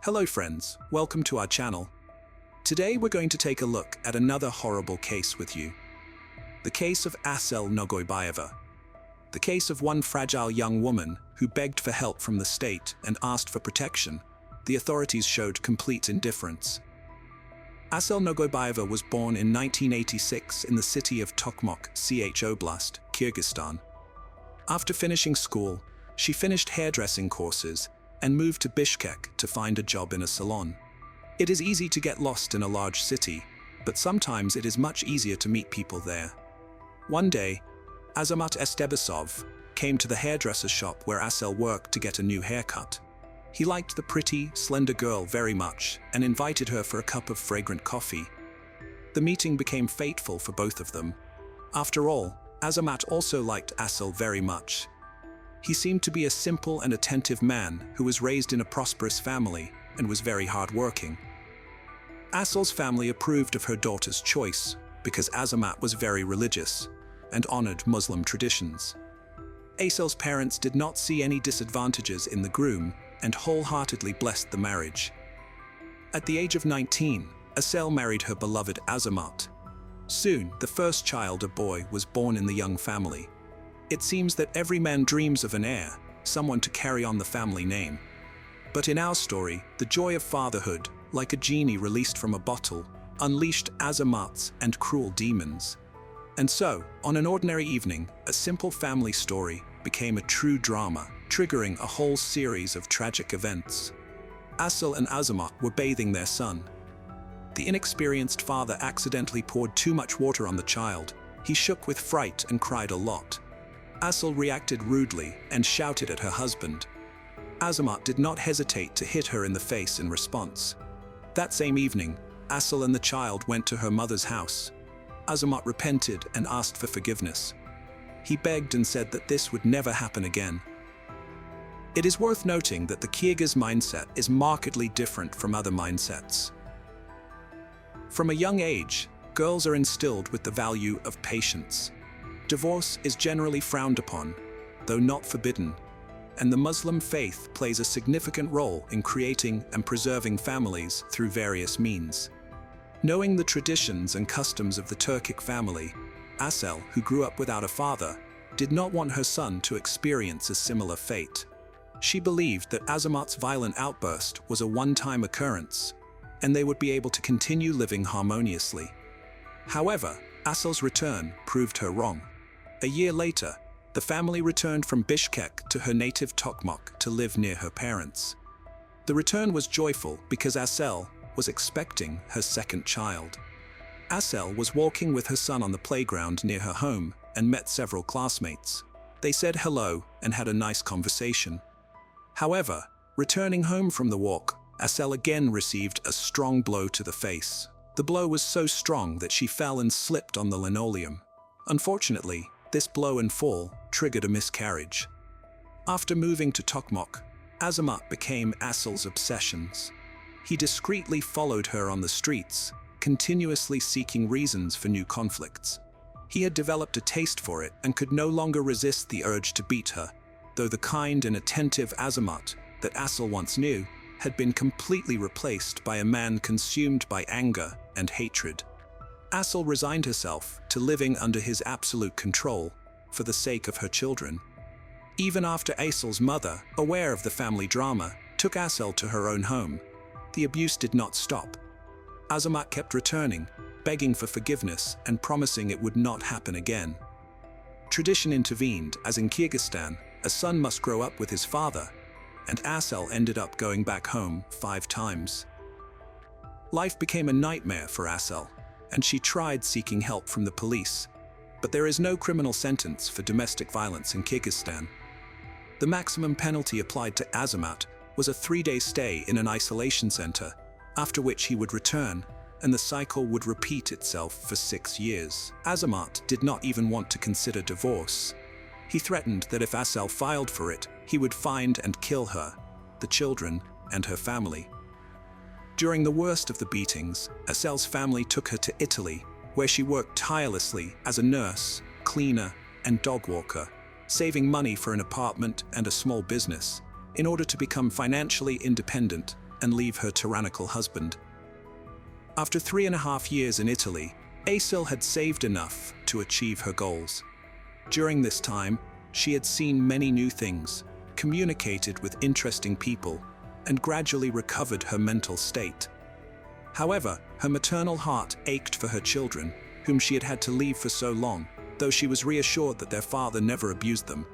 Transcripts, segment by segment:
Hello friends, welcome to our channel. Today we're going to take a look at another horrible case with you. The case of Asel Nogoibaeva. The case of one fragile young woman who begged for help from the state and asked for protection. The authorities showed complete indifference. Asel Nogoibaeva was born in 1986 in the city of Tokmak, Ch Oblast, Kyrgyzstan. After finishing school, she finished hairdressing courses and moved to Bishkek to find a job in a salon. It is easy to get lost in a large city, but sometimes it is much easier to meet people there. One day, Azamat came to the hairdresser shop where Asel worked to get a new haircut. He liked the pretty, slender girl very much and invited her for a cup of fragrant coffee. The meeting became fateful for both of them. After all, Azamat also liked Asel very much. He seemed to be a simple and attentive man who was raised in a prosperous family and was very hard-working. Asel's family approved of her daughter's choice because Azamat was very religious and honored Muslim traditions. Asel's parents did not see any disadvantages in the groom and wholeheartedly blessed the marriage. At the age of 19, Asel married her beloved Azamat. Soon, the first child, a boy, was born in the young family. It seems that every man dreams of an heir, someone to carry on the family name. But in our story, the joy of fatherhood, like a genie released from a bottle, unleashed Azamats and cruel demons. And so, on an ordinary evening, a simple family story became a true drama, triggering a whole series of tragic events. Asel and Azamat were bathing their son. The inexperienced father accidentally poured too much water on the child. He shook with fright and cried a lot. Asel reacted rudely and shouted at her husband. Azamat did not hesitate to hit her in the face in response. That same evening, Asel and the child went to her mother's house. Azamat repented and asked for forgiveness. He begged and said that this would never happen again. It is worth noting that the Kyrgyz mindset is markedly different from other mindsets. From a young age, girls are instilled with the value of patience. Divorce is generally frowned upon, though not forbidden, and the Muslim faith plays a significant role in creating and preserving families through various means. Knowing the traditions and customs of the Turkic family, Asel, who grew up without a father, did not want her son to experience a similar fate. She believed that Azamat's violent outburst was a one-time occurrence, and they would be able to continue living harmoniously. However, Asel's return proved her wrong. A year later, the family returned from Bishkek to her native Tokmak to live near her parents. The return was joyful because Asel was expecting her second child. Asel was walking with her son on the playground near her home and met several classmates. They said hello and had a nice conversation. However, returning home from the walk, Asel again received a strong blow to the face. The blow was so strong that she fell and slipped on the linoleum. Unfortunately, this blow and fall triggered a miscarriage. After moving to Tokmak, Azamat became Asel's obsessions. He discreetly followed her on the streets, continuously seeking reasons for new conflicts. He had developed a taste for it and could no longer resist the urge to beat her, though the kind and attentive Azamat that Asel once knew had been completely replaced by a man consumed by anger and hatred. Asel resigned herself to living under his absolute control for the sake of her children. Even after Asel's mother, aware of the family drama, took Asel to her own home, the abuse did not stop. Azamat kept returning, begging for forgiveness and promising it would not happen again. Tradition intervened, as in Kyrgyzstan, a son must grow up with his father, and Asel ended up going back home 5 times. Life became a nightmare for Asel, and she tried seeking help from the police, but there is no criminal sentence for domestic violence in Kyrgyzstan. The maximum penalty applied to Azamat was a 3-day stay in an isolation center, after which he would return, and the cycle would repeat itself for 6 years. Azamat did not even want to consider divorce. He threatened that if Asel filed for it, he would find and kill her, the children, and her family. During the worst of the beatings, Asel's family took her to Italy, where she worked tirelessly as a nurse, cleaner, and dog walker, saving money for an apartment and a small business, in order to become financially independent and leave her tyrannical husband. After 3.5 years in Italy, Asel had saved enough to achieve her goals. During this time, she had seen many new things, communicated with interesting people, and gradually recovered her mental state. However, her maternal heart ached for her children, whom she had had to leave for so long, though she was reassured that their father never abused them.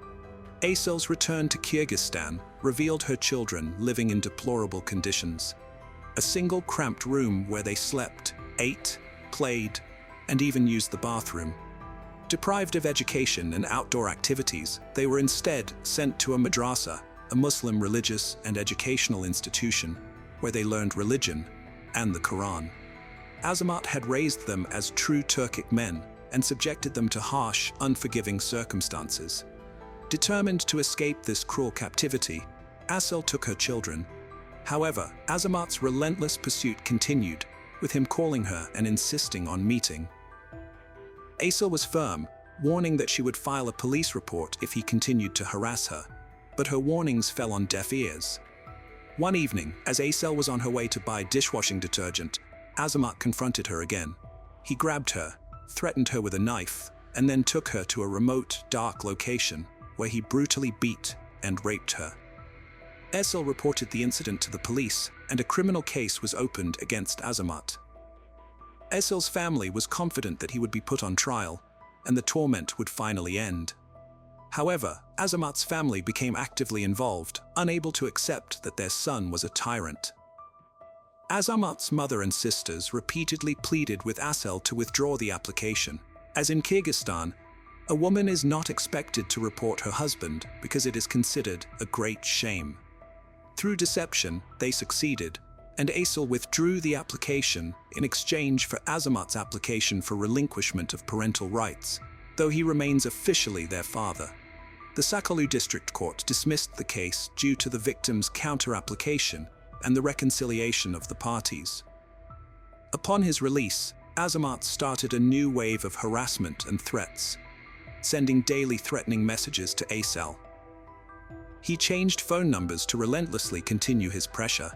Asel's return to Kyrgyzstan revealed her children living in deplorable conditions. A single cramped room where they slept, ate, played, and even used the bathroom. Deprived of education and outdoor activities, they were instead sent to a madrasa, a Muslim religious and educational institution, where they learned religion and the Quran. Azamat had raised them as true Turkic men and subjected them to harsh, unforgiving circumstances. Determined to escape this cruel captivity, Asel took her children. However, Azamat's relentless pursuit continued, with him calling her and insisting on meeting. Asel was firm, warning that she would file a police report if he continued to harass her, but her warnings fell on deaf ears. One evening, as Asel was on her way to buy dishwashing detergent, Azamat confronted her again. He grabbed her, threatened her with a knife, and then took her to a remote, dark location where he brutally beat and raped her. Asel reported the incident to the police, and a criminal case was opened against Azamat. Asel's family was confident that he would be put on trial, and the torment would finally end. However, Azamat's family became actively involved, unable to accept that their son was a tyrant. Azamat's mother and sisters repeatedly pleaded with Asel to withdraw the application, as in Kyrgyzstan, a woman is not expected to report her husband because it is considered a great shame. Through deception, they succeeded, and Asel withdrew the application in exchange for Azamat's application for relinquishment of parental rights, though he remains officially their father. The Sakalu District Court dismissed the case due to the victim's counter-application and the reconciliation of the parties. Upon his release, Azamat started a new wave of harassment and threats, sending daily threatening messages to Asel. He changed phone numbers to relentlessly continue his pressure.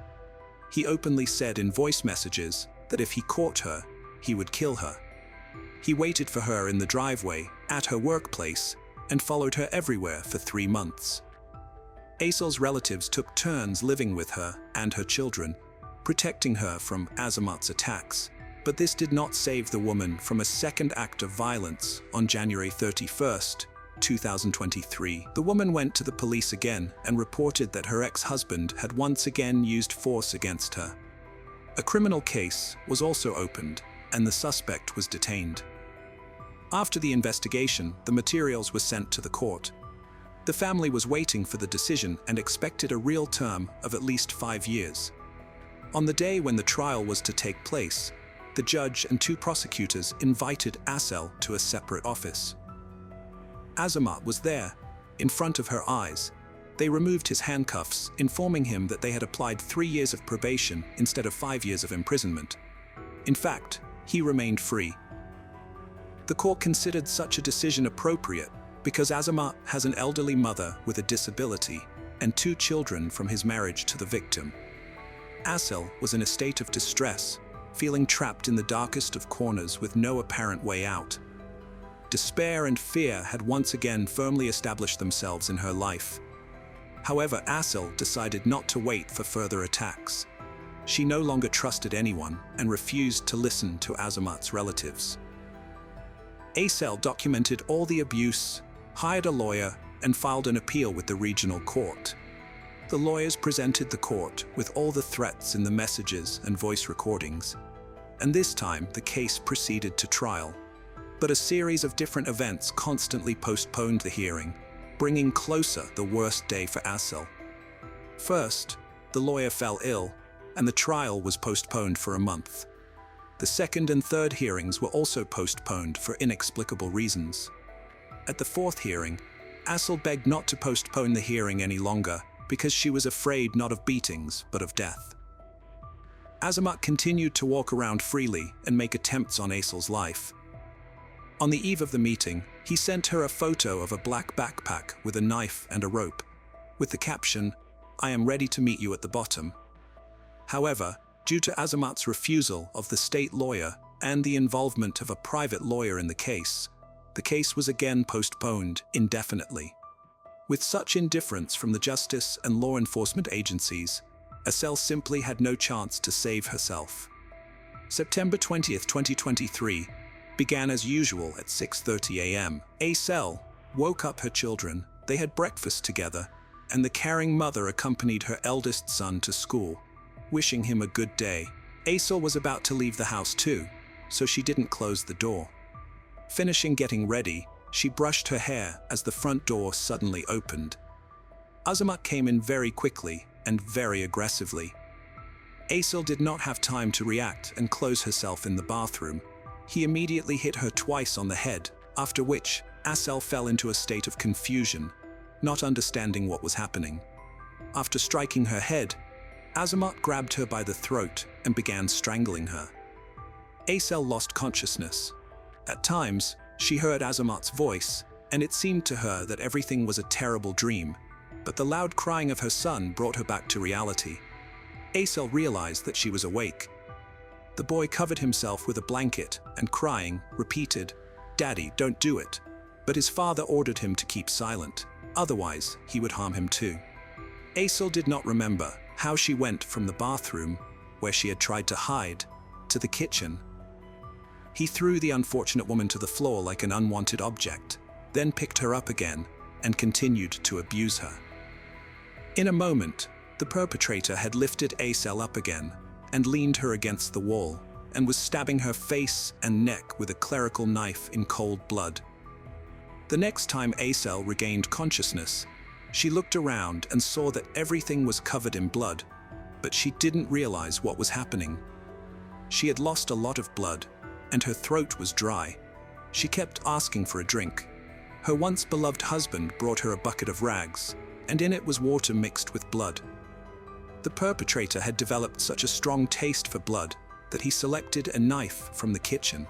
He openly said in voice messages that if he caught her, he would kill her. He waited for her in the driveway, at her workplace, and followed her everywhere for 3 months. Asel's relatives took turns living with her and her children, protecting her from Azamat's attacks. But this did not save the woman from a second act of violence on January 31st, 2023. The woman went to the police again and reported that her ex-husband had once again used force against her. A criminal case was also opened, and the suspect was detained. After the investigation, the materials were sent to the court. The family was waiting for the decision and expected a real term of at least 5 years. On the day when the trial was to take place, the judge and 2 prosecutors invited Asel to a separate office. Azamat was there, in front of her eyes. They removed his handcuffs, informing him that they had applied 3 years of probation instead of 5 years of imprisonment. In fact, he remained free. The court considered such a decision appropriate because Azamat has an elderly mother with a disability and 2 children from his marriage to the victim. Asel was in a state of distress, feeling trapped in the darkest of corners with no apparent way out. Despair and fear had once again firmly established themselves in her life. However, Asel decided not to wait for further attacks. She no longer trusted anyone and refused to listen to Azamat's relatives. Asel documented all the abuse, hired a lawyer, and filed an appeal with the regional court. The lawyers presented the court with all the threats in the messages and voice recordings, and this time the case proceeded to trial. But a series of different events constantly postponed the hearing, bringing closer the worst day for Asel. First, the lawyer fell ill, and the trial was postponed for a month. The second and third hearings were also postponed for inexplicable reasons. At the 4th hearing, Asel begged not to postpone the hearing any longer because she was afraid not of beatings but of death. Azamat continued to walk around freely and make attempts on Asel's life. On the eve of the meeting, he sent her a photo of a black backpack with a knife and a rope, with the caption, "I am ready to meet you at the bottom." However, due to Azamat's refusal of the state lawyer and the involvement of a private lawyer in the case was again postponed indefinitely. With such indifference from the justice and law enforcement agencies, Asel simply had no chance to save herself. September 20th, 2023 began as usual at 6:30 a.m. Asel woke up her children, they had breakfast together, and the caring mother accompanied her eldest son to school, wishing him a good day. Asel was about to leave the house too, so she didn't close the door. Finishing getting ready, she brushed her hair as the front door suddenly opened. Azamat came in very quickly and very aggressively. Asel did not have time to react and close herself in the bathroom. He immediately hit her twice on the head, after which Asel fell into a state of confusion, not understanding what was happening. After striking her head, Azamat grabbed her by the throat and began strangling her. Asel lost consciousness. At times, she heard Azamat's voice, and it seemed to her that everything was a terrible dream, but the loud crying of her son brought her back to reality. Asel realized that she was awake. The boy covered himself with a blanket and, crying, repeated, "Daddy, don't do it." But his father ordered him to keep silent, otherwise he would harm him too. Asel did not remember how she went from the bathroom, where she had tried to hide, to the kitchen. He threw the unfortunate woman to the floor like an unwanted object, then picked her up again and continued to abuse her. In a moment, the perpetrator had lifted Asel up again and leaned her against the wall and was stabbing her face and neck with a clerical knife in cold blood. The next time Asel regained consciousness, she looked around and saw that everything was covered in blood, but she didn't realize what was happening. She had lost a lot of blood, and her throat was dry. She kept asking for a drink. Her once beloved husband brought her a bucket of rags, and in it was water mixed with blood. The perpetrator had developed such a strong taste for blood that he selected a knife from the kitchen,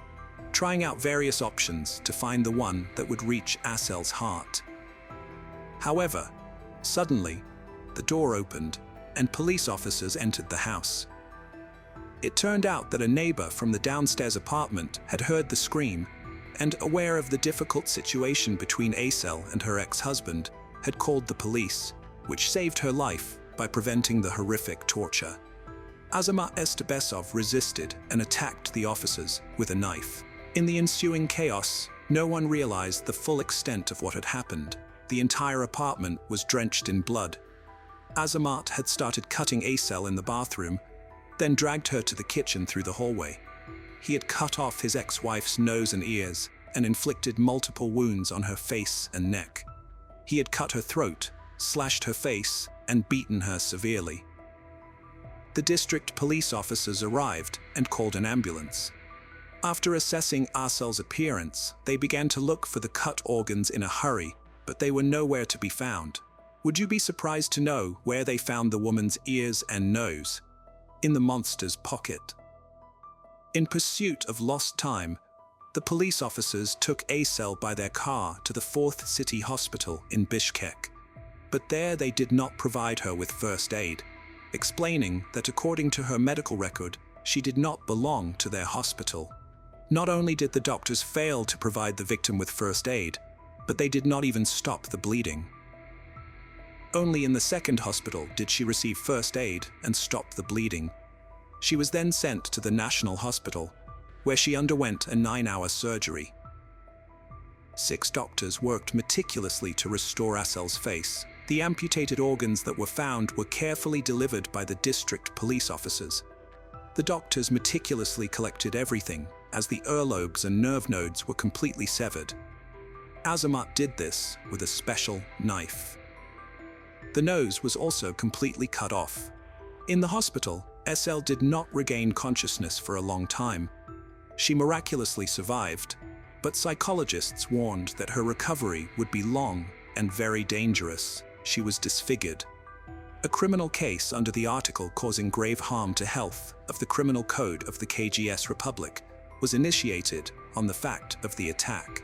trying out various options to find the one that would reach Asel's heart. However, suddenly, the door opened and police officers entered the house. It turned out that a neighbor from the downstairs apartment had heard the scream and, aware of the difficult situation between Asel and her ex-husband, had called the police, which saved her life by preventing the horrific torture. Azamat Estebesov resisted and attacked the officers with a knife. In the ensuing chaos, no one realized the full extent of what had happened. The entire apartment was drenched in blood. Azamat had started cutting Asel in the bathroom, then dragged her to the kitchen through the hallway. He had cut off his ex-wife's nose and ears and inflicted multiple wounds on her face and neck. He had cut her throat, slashed her face, and beaten her severely. The district police officers arrived and called an ambulance. After assessing Asel's appearance, they began to look for the cut organs in a hurry, but they were nowhere to be found. Would you be surprised to know where they found the woman's ears and nose? In the monster's pocket. In pursuit of lost time, the police officers took Asel by their car to the 4th City Hospital in Bishkek. But there they did not provide her with first aid, explaining that according to her medical record, she did not belong to their hospital. Not only did the doctors fail to provide the victim with first aid, but they did not even stop the bleeding. Only in the 2nd hospital did she receive first aid and stop the bleeding. She was then sent to the National Hospital, where she underwent a 9-hour surgery. 6 doctors worked meticulously to restore Asel's face. The amputated organs that were found were carefully delivered by the district police officers. The doctors meticulously collected everything, as the earlobes and nerve nodes were completely severed. Azamat did this with a special knife. The nose was also completely cut off. In the hospital, Asel did not regain consciousness for a long time. She miraculously survived, but psychologists warned that her recovery would be long and very dangerous. She was disfigured. A criminal case under the article causing grave harm to health of the Criminal Code of the Kyrgyz Republic was initiated on the fact of the attack.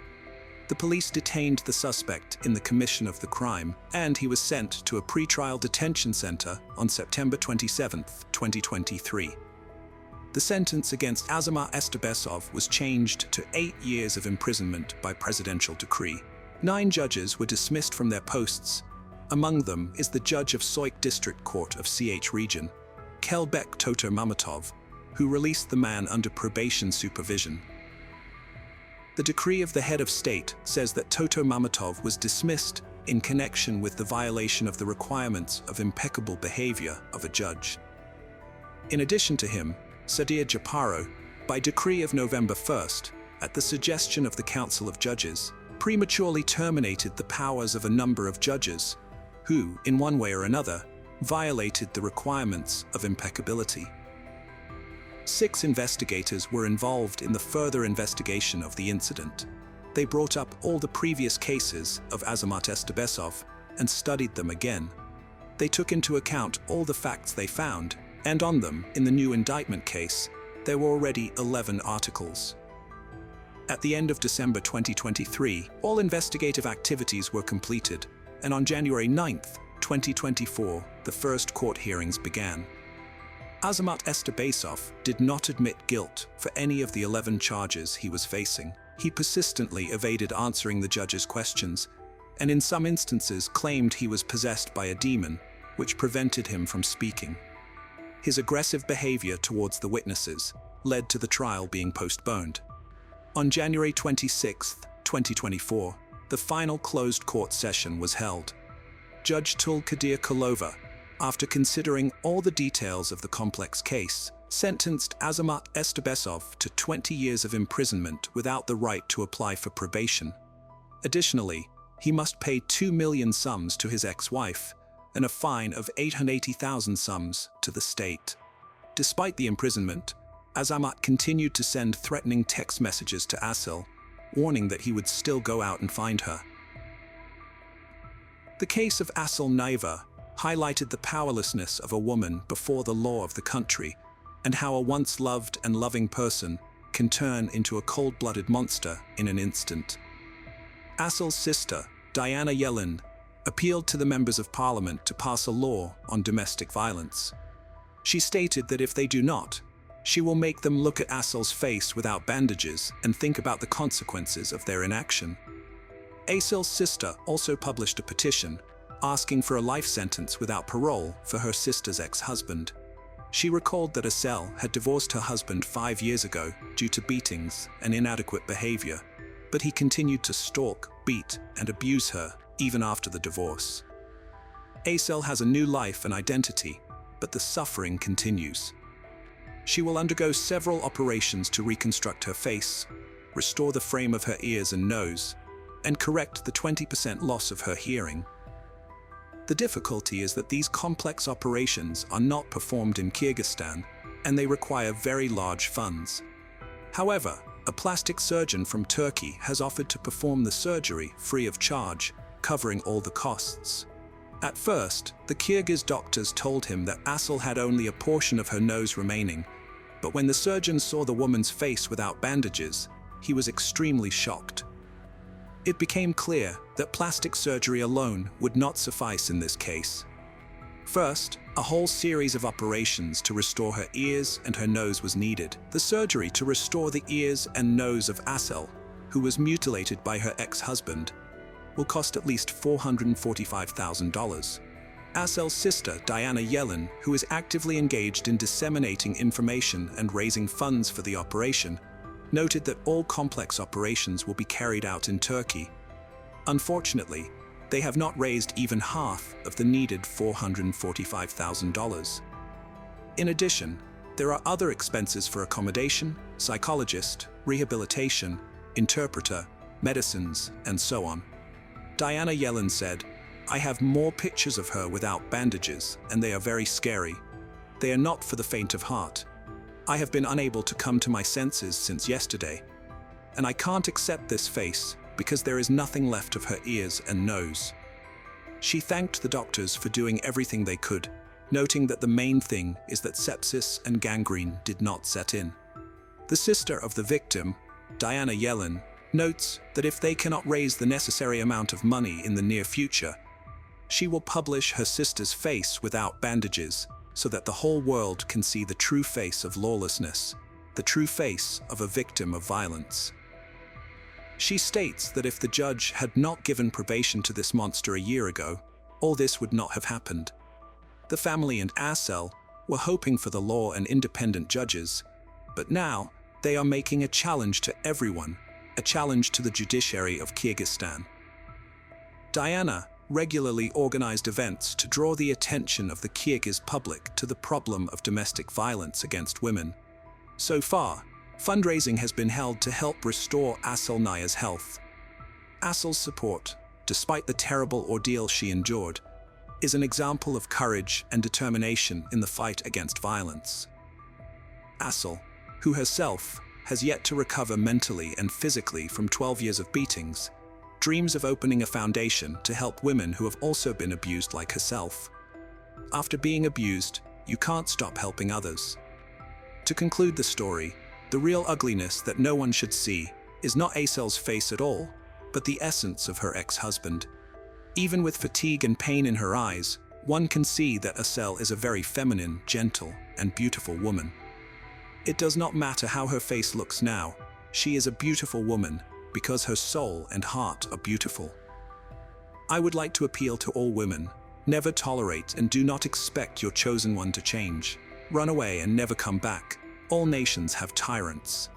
The police detained the suspect in the commission of the crime, and he was sent to a pretrial detention center on September 27, 2023. The sentence against Azamat Estebesov was changed to 8 years of imprisonment by presidential decree. 9 judges were dismissed from their posts. Among them is the judge of Soik District Court of CH Region, Kelbek Toter Mamatov, who released the man under probation supervision. The decree of the head of state says that Toter Mamatov was dismissed in connection with the violation of the requirements of impeccable behavior of a judge. In addition to him, Sadir Japaro, by decree of November 1st, at the suggestion of the Council of Judges, prematurely terminated the powers of a number of judges who, in one way or another, violated the requirements of impeccability. 6 investigators were involved in the further investigation of the incident. They brought up all the previous cases of Azamat Estebesov and studied them again. They took into account all the facts they found, and on them, in the new indictment case, there were already 11 articles. At the end of December 2023, all investigative activities were completed, and on January 9, 2024, the first court hearings began. Azamat Estebesov did not admit guilt for any of the 11 charges he was facing. He persistently evaded answering the judge's questions, and in some instances claimed he was possessed by a demon, which prevented him from speaking. His aggressive behavior towards the witnesses led to the trial being postponed. On January 26, 2024, the final closed court session was held. Judge Tulkadir Kolova, after considering all the details of the complex case, sentenced Azamat Estebesov to 20 years of imprisonment without the right to apply for probation. Additionally, he must pay 2 million sums to his ex-wife and a fine of 880,000 sums to the state. Despite the imprisonment, Azamat continued to send threatening text messages to Asel, warning that he would still go out and find her. The case of Asel Nooa highlighted the powerlessness of a woman before the law of the country, and how a once loved and loving person can turn into a cold-blooded monster in an instant. Asel's sister, Diana Yelin, appealed to the members of parliament to pass a law on domestic violence. She stated that if they do not, she will make them look at Asel's face without bandages and think about the consequences of their inaction. Asel's sister also published a petition asking for a life sentence without parole for her sister's ex-husband. She recalled that Asel had divorced her husband 5 years ago due to beatings and inadequate behavior, but he continued to stalk, beat, and abuse her even after the divorce. Asel has a new life and identity, but the suffering continues. She will undergo several operations to reconstruct her face, restore the frame of her ears and nose, and correct the 20% loss of her hearing. The difficulty is that these complex operations are not performed in Kyrgyzstan, and they require very large funds. However, a plastic surgeon from Turkey has offered to perform the surgery free of charge, covering all the costs. At first, the Kyrgyz doctors told him that Asel had only a portion of her nose remaining, but when the surgeon saw the woman's face without bandages, he was extremely shocked. It became clear that plastic surgery alone would not suffice in this case. First, a whole series of operations to restore her ears and her nose was needed. The surgery to restore the ears and nose of Asel, who was mutilated by her ex-husband, will cost at least $445,000. Asel's sister, Diana Yelin, who is actively engaged in disseminating information and raising funds for the operation, noted that all complex operations will be carried out in Turkey. Unfortunately, they have not raised even half of the needed $445,000. In addition, there are other expenses for accommodation, psychologist, rehabilitation, interpreter, medicines, and so on. Diana Yelin said, "I have more pictures of her without bandages, and they are very scary. They are not for the faint of heart. I have been unable to come to my senses since yesterday, and I can't accept this face because there is nothing left of her ears and nose." She thanked the doctors for doing everything they could, noting that the main thing is that sepsis and gangrene did not set in. The sister of the victim, Diana Yelin, notes that if they cannot raise the necessary amount of money in the near future, she will publish her sister's face without bandages so that the whole world can see the true face of lawlessness, the true face of a victim of violence. She states that if the judge had not given probation to this monster a year ago, all this would not have happened. The family and Asel were hoping for the law and independent judges, but now they are making a challenge to everyone, a challenge to the judiciary of Kyrgyzstan. Diana regularly organized events to draw the attention of the Kyrgyz public to the problem of domestic violence against women. So far, fundraising has been held to help restore Asel Nooa's health. Asel's support, despite the terrible ordeal she endured, is an example of courage and determination in the fight against violence. Asel, who herself has yet to recover mentally and physically from 12 years of beatings, dreams of opening a foundation to help women who have also been abused like herself. After being abused, you can't stop helping others. To conclude the story, the real ugliness that no one should see is not Asel's face at all, but the essence of her ex-husband. Even with fatigue and pain in her eyes, one can see that Asel is a very feminine, gentle, and beautiful woman. It does not matter how her face looks now, she is a beautiful woman because her soul and heart are beautiful. I would like to appeal to all women: never tolerate and do not expect your chosen one to change. Run away and never come back. All nations have tyrants.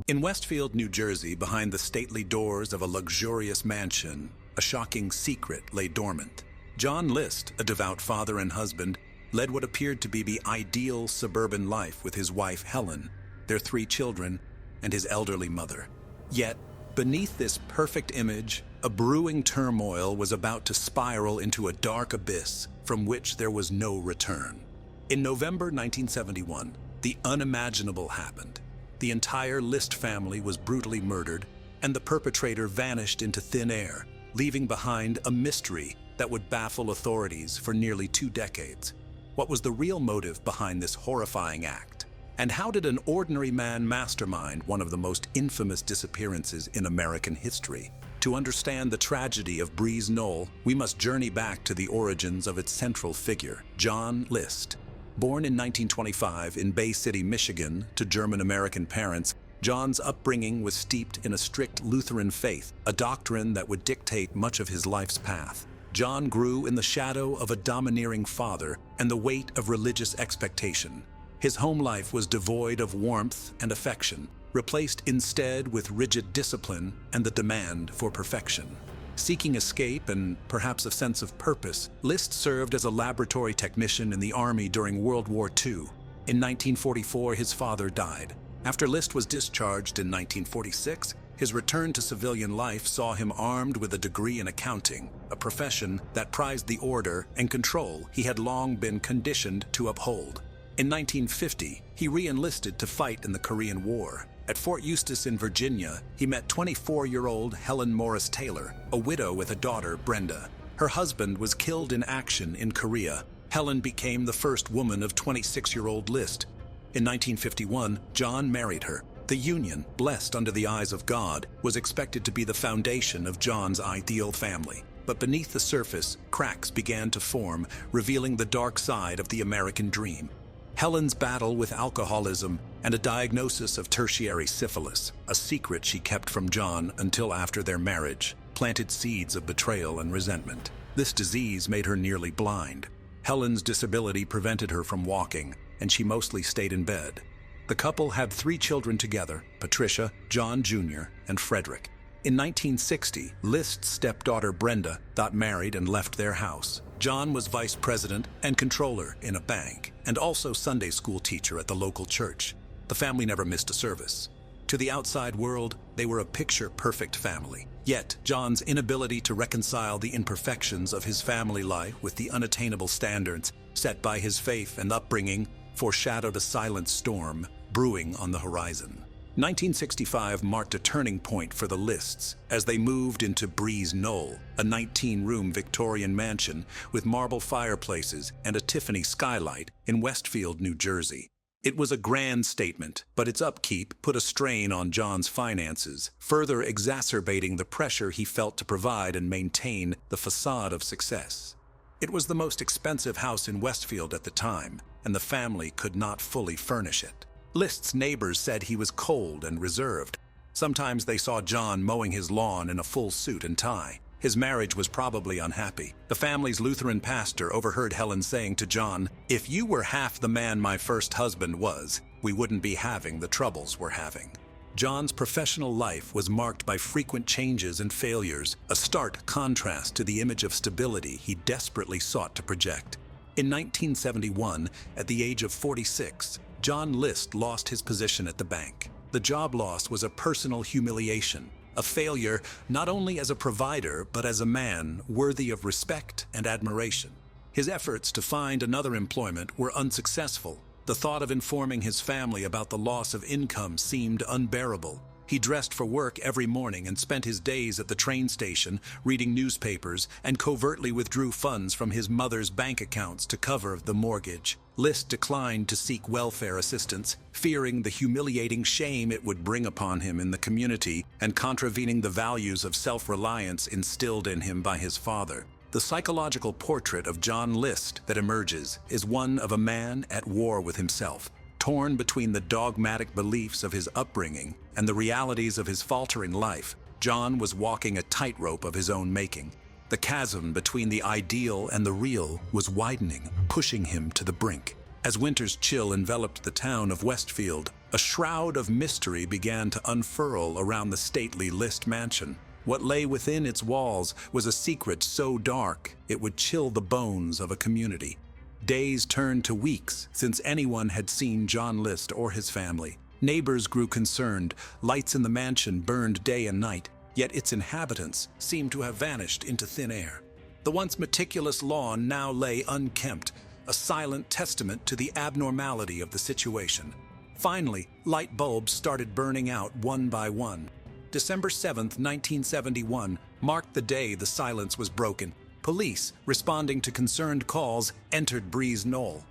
In Westfield, New Jersey, behind the stately doors of a luxurious mansion, a shocking secret lay dormant. John List, a devout father and husband, led what appeared to be the ideal suburban life with his wife Helen, their 3 children, and his elderly mother. Yet, beneath this perfect image, a brewing turmoil was about to spiral into a dark abyss from which there was no return. In November 1971, the unimaginable happened. The entire List family was brutally murdered, and the perpetrator vanished into thin air, leaving behind a mystery that would baffle authorities for nearly 2 decades. What was the real motive behind this horrifying act? And how did an ordinary man mastermind one of the most infamous disappearances in American history? To understand the tragedy of Breeze Knoll, we must journey back to the origins of its central figure, John List. Born in 1925 in Bay City, Michigan, to German-American parents, John's upbringing was steeped in a strict Lutheran faith, a doctrine that would dictate much of his life's path. John grew in the shadow of a domineering father and the weight of religious expectation. His home life was devoid of warmth and affection, replaced instead with rigid discipline and the demand for perfection. Seeking escape and perhaps a sense of purpose, List served as a laboratory technician in the Army during World War II. In 1944, his father died. After List was discharged in 1946, his return to civilian life saw him armed with a degree in accounting, a profession that prized the order and control he had long been conditioned to uphold. In 1950, he re-enlisted to fight in the Korean War. At Fort Eustis in Virginia, he met 24-year-old Helen Morris Taylor, a widow with a daughter, Brenda. Her husband was killed in action in Korea. Helen became the first woman of 26-year-old List. In 1951, John married her. The union, blessed under the eyes of God, was expected to be the foundation of John's ideal family. But beneath the surface, cracks began to form, revealing the dark side of the American dream. Helen's battle with alcoholism and a diagnosis of tertiary syphilis, a secret she kept from John until after their marriage, planted seeds of betrayal and resentment. This disease made her nearly blind. Helen's disability prevented her from walking, and she mostly stayed in bed. The couple had 3 children together, Patricia, John Jr., and Frederick. In 1960, List's stepdaughter Brenda got married and left their house. John was vice president and controller in a bank, and also Sunday school teacher at the local church. The family never missed a service. To the outside world, they were a picture-perfect family. Yet, John's inability to reconcile the imperfections of his family life with the unattainable standards set by his faith and upbringing foreshadowed a silent storm brewing on the horizon. 1965 marked a turning point for the Lists as they moved into Breeze Knoll, a 19-room Victorian mansion with marble fireplaces and a Tiffany skylight in Westfield, New Jersey. It was a grand statement, but its upkeep put a strain on John's finances, further exacerbating the pressure he felt to provide and maintain the facade of success. It was the most expensive house in Westfield at the time, and the family could not fully furnish it. List's neighbors said he was cold and reserved. Sometimes they saw John mowing his lawn in a full suit and tie. His marriage was probably unhappy. The family's Lutheran pastor overheard Helen saying to John, "If you were half the man my first husband was, we wouldn't be having the troubles we're having." John's professional life was marked by frequent changes and failures, a stark contrast to the image of stability he desperately sought to project. In 1971, at the age of 46, John List lost his position at the bank. The job loss was a personal humiliation, a failure not only as a provider, but as a man worthy of respect and admiration. His efforts to find another employment were unsuccessful. The thought of informing his family about the loss of income seemed unbearable. He dressed for work every morning and spent his days at the train station reading newspapers and covertly withdrew funds from his mother's bank accounts to cover the mortgage. List declined to seek welfare assistance, fearing the humiliating shame it would bring upon him in the community and contravening the values of self-reliance instilled in him by his father. The psychological portrait of John List that emerges is one of a man at war with himself, torn between the dogmatic beliefs of his upbringing and the realities of his faltering life. John was walking a tightrope of his own making. The chasm between the ideal and the real was widening, pushing him to the brink. As winter's chill enveloped the town of Westfield, a shroud of mystery began to unfurl around the stately List mansion. What lay within its walls was a secret so dark it would chill the bones of a community. Days turned to weeks since anyone had seen John List or his family. Neighbors grew concerned. Lights in the mansion burned day and night, yet its inhabitants seemed to have vanished into thin air. The once meticulous lawn now lay unkempt, a silent testament to the abnormality of the situation. Finally, light bulbs started burning out one by one. December 7th, 1971, marked the day the silence was broken. Police, responding to concerned calls, entered Breeze Knoll.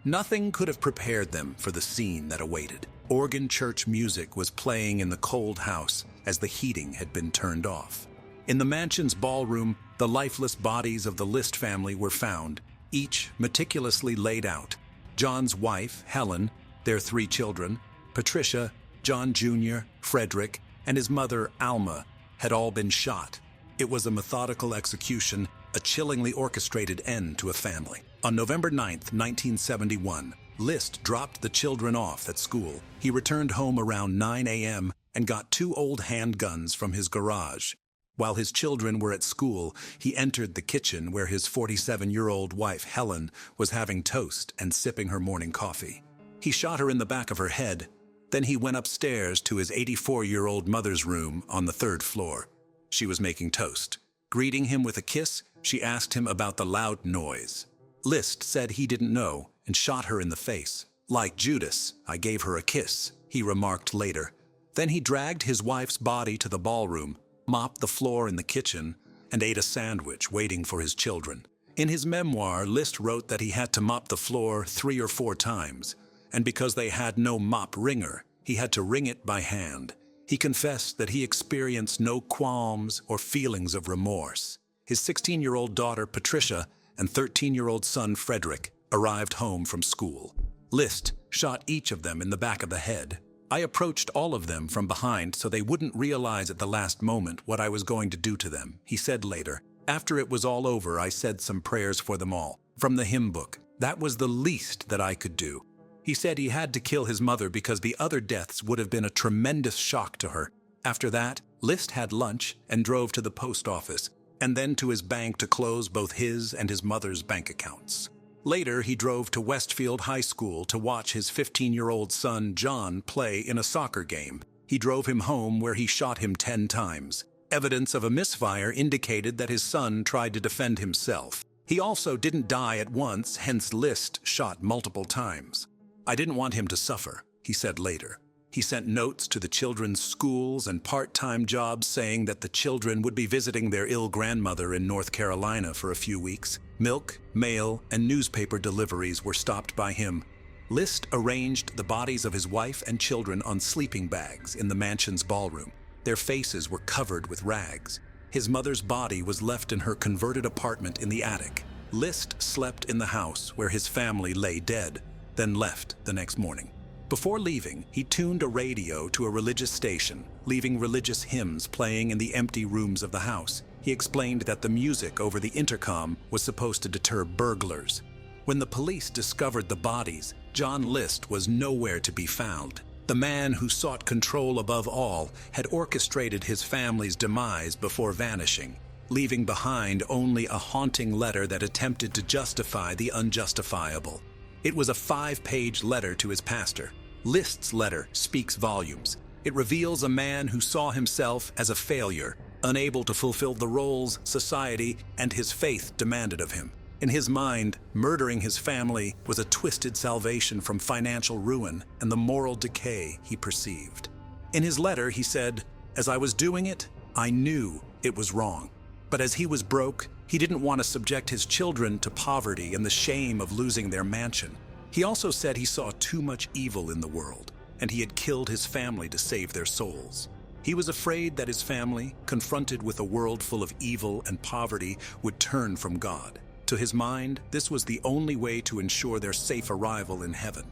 Nothing could have prepared them for the scene that awaited. Organ church music was playing in the cold house as the heating had been turned off. In the mansion's ballroom, the lifeless bodies of the List family were found, each meticulously laid out. John's wife, Helen, their 3 children, Patricia, John Jr., Frederick, and his mother, Alma, had all been shot. It was a methodical execution, a chillingly orchestrated end to a family. On November 9th, 1971, List dropped the children off at school. He returned home around 9 a.m. and got 2 old handguns from his garage. While his children were at school, he entered the kitchen where his 47-year-old wife, Helen, was having toast and sipping her morning coffee. He shot her in the back of her head. Then he went upstairs to his 84-year-old mother's room on the 3rd floor. She was making toast. Greeting him with a kiss, she asked him about the loud noise. List said he didn't know and shot her in the face. "Like Judas, I gave her a kiss," he remarked later. Then he dragged his wife's body to the ballroom, mopped the floor in the kitchen, and ate a sandwich waiting for his children. In his memoir, List wrote that he had to mop the floor 3 or 4 times, and because they had no mop wringer, he had to wring it by hand. He confessed that he experienced no qualms or feelings of remorse. His 16-year-old daughter, Patricia, and 13-year-old son, Frederick, arrived home from school. List shot each of them in the back of the head. "I approached all of them from behind so they wouldn't realize at the last moment what I was going to do to them," he said later. "After it was all over, I said some prayers for them all, from the hymn book. That was the least that I could do." He said he had to kill his mother because the other deaths would have been a tremendous shock to her. After that, List had lunch and drove to the post office, and then to his bank to close both his and his mother's bank accounts. Later, he drove to Westfield High School to watch his 15-year-old son, John, play in a soccer game. He drove him home where he shot him 10 times. Evidence of a misfire indicated that his son tried to defend himself. He also didn't die at once, hence List shot multiple times. "I didn't want him to suffer," he said later. He sent notes to the children's schools and part-time jobs saying that the children would be visiting their ill grandmother in North Carolina for a few weeks. Milk, mail, and newspaper deliveries were stopped by him. List arranged the bodies of his wife and children on sleeping bags in the mansion's ballroom. Their faces were covered with rags. His mother's body was left in her converted apartment in the attic. List slept in the house where his family lay dead, then left the next morning. Before leaving, he tuned a radio to a religious station, leaving religious hymns playing in the empty rooms of the house. He explained that the music over the intercom was supposed to deter burglars. When the police discovered the bodies, John List was nowhere to be found. The man who sought control above all had orchestrated his family's demise before vanishing, leaving behind only a haunting letter that attempted to justify the unjustifiable. It was a 5-page letter to his pastor. List's letter speaks volumes. It reveals a man who saw himself as a failure, unable to fulfill the roles society and his faith demanded of him. In his mind, murdering his family was a twisted salvation from financial ruin and the moral decay he perceived. In his letter, he said, "As I was doing it, I knew it was wrong. But as he was broke, he didn't want to subject his children to poverty and the shame of losing their mansion. He also said he saw too much evil in the world, and he had killed his family to save their souls. He was afraid that his family, confronted with a world full of evil and poverty, would turn from God. To his mind, this was the only way to ensure their safe arrival in heaven.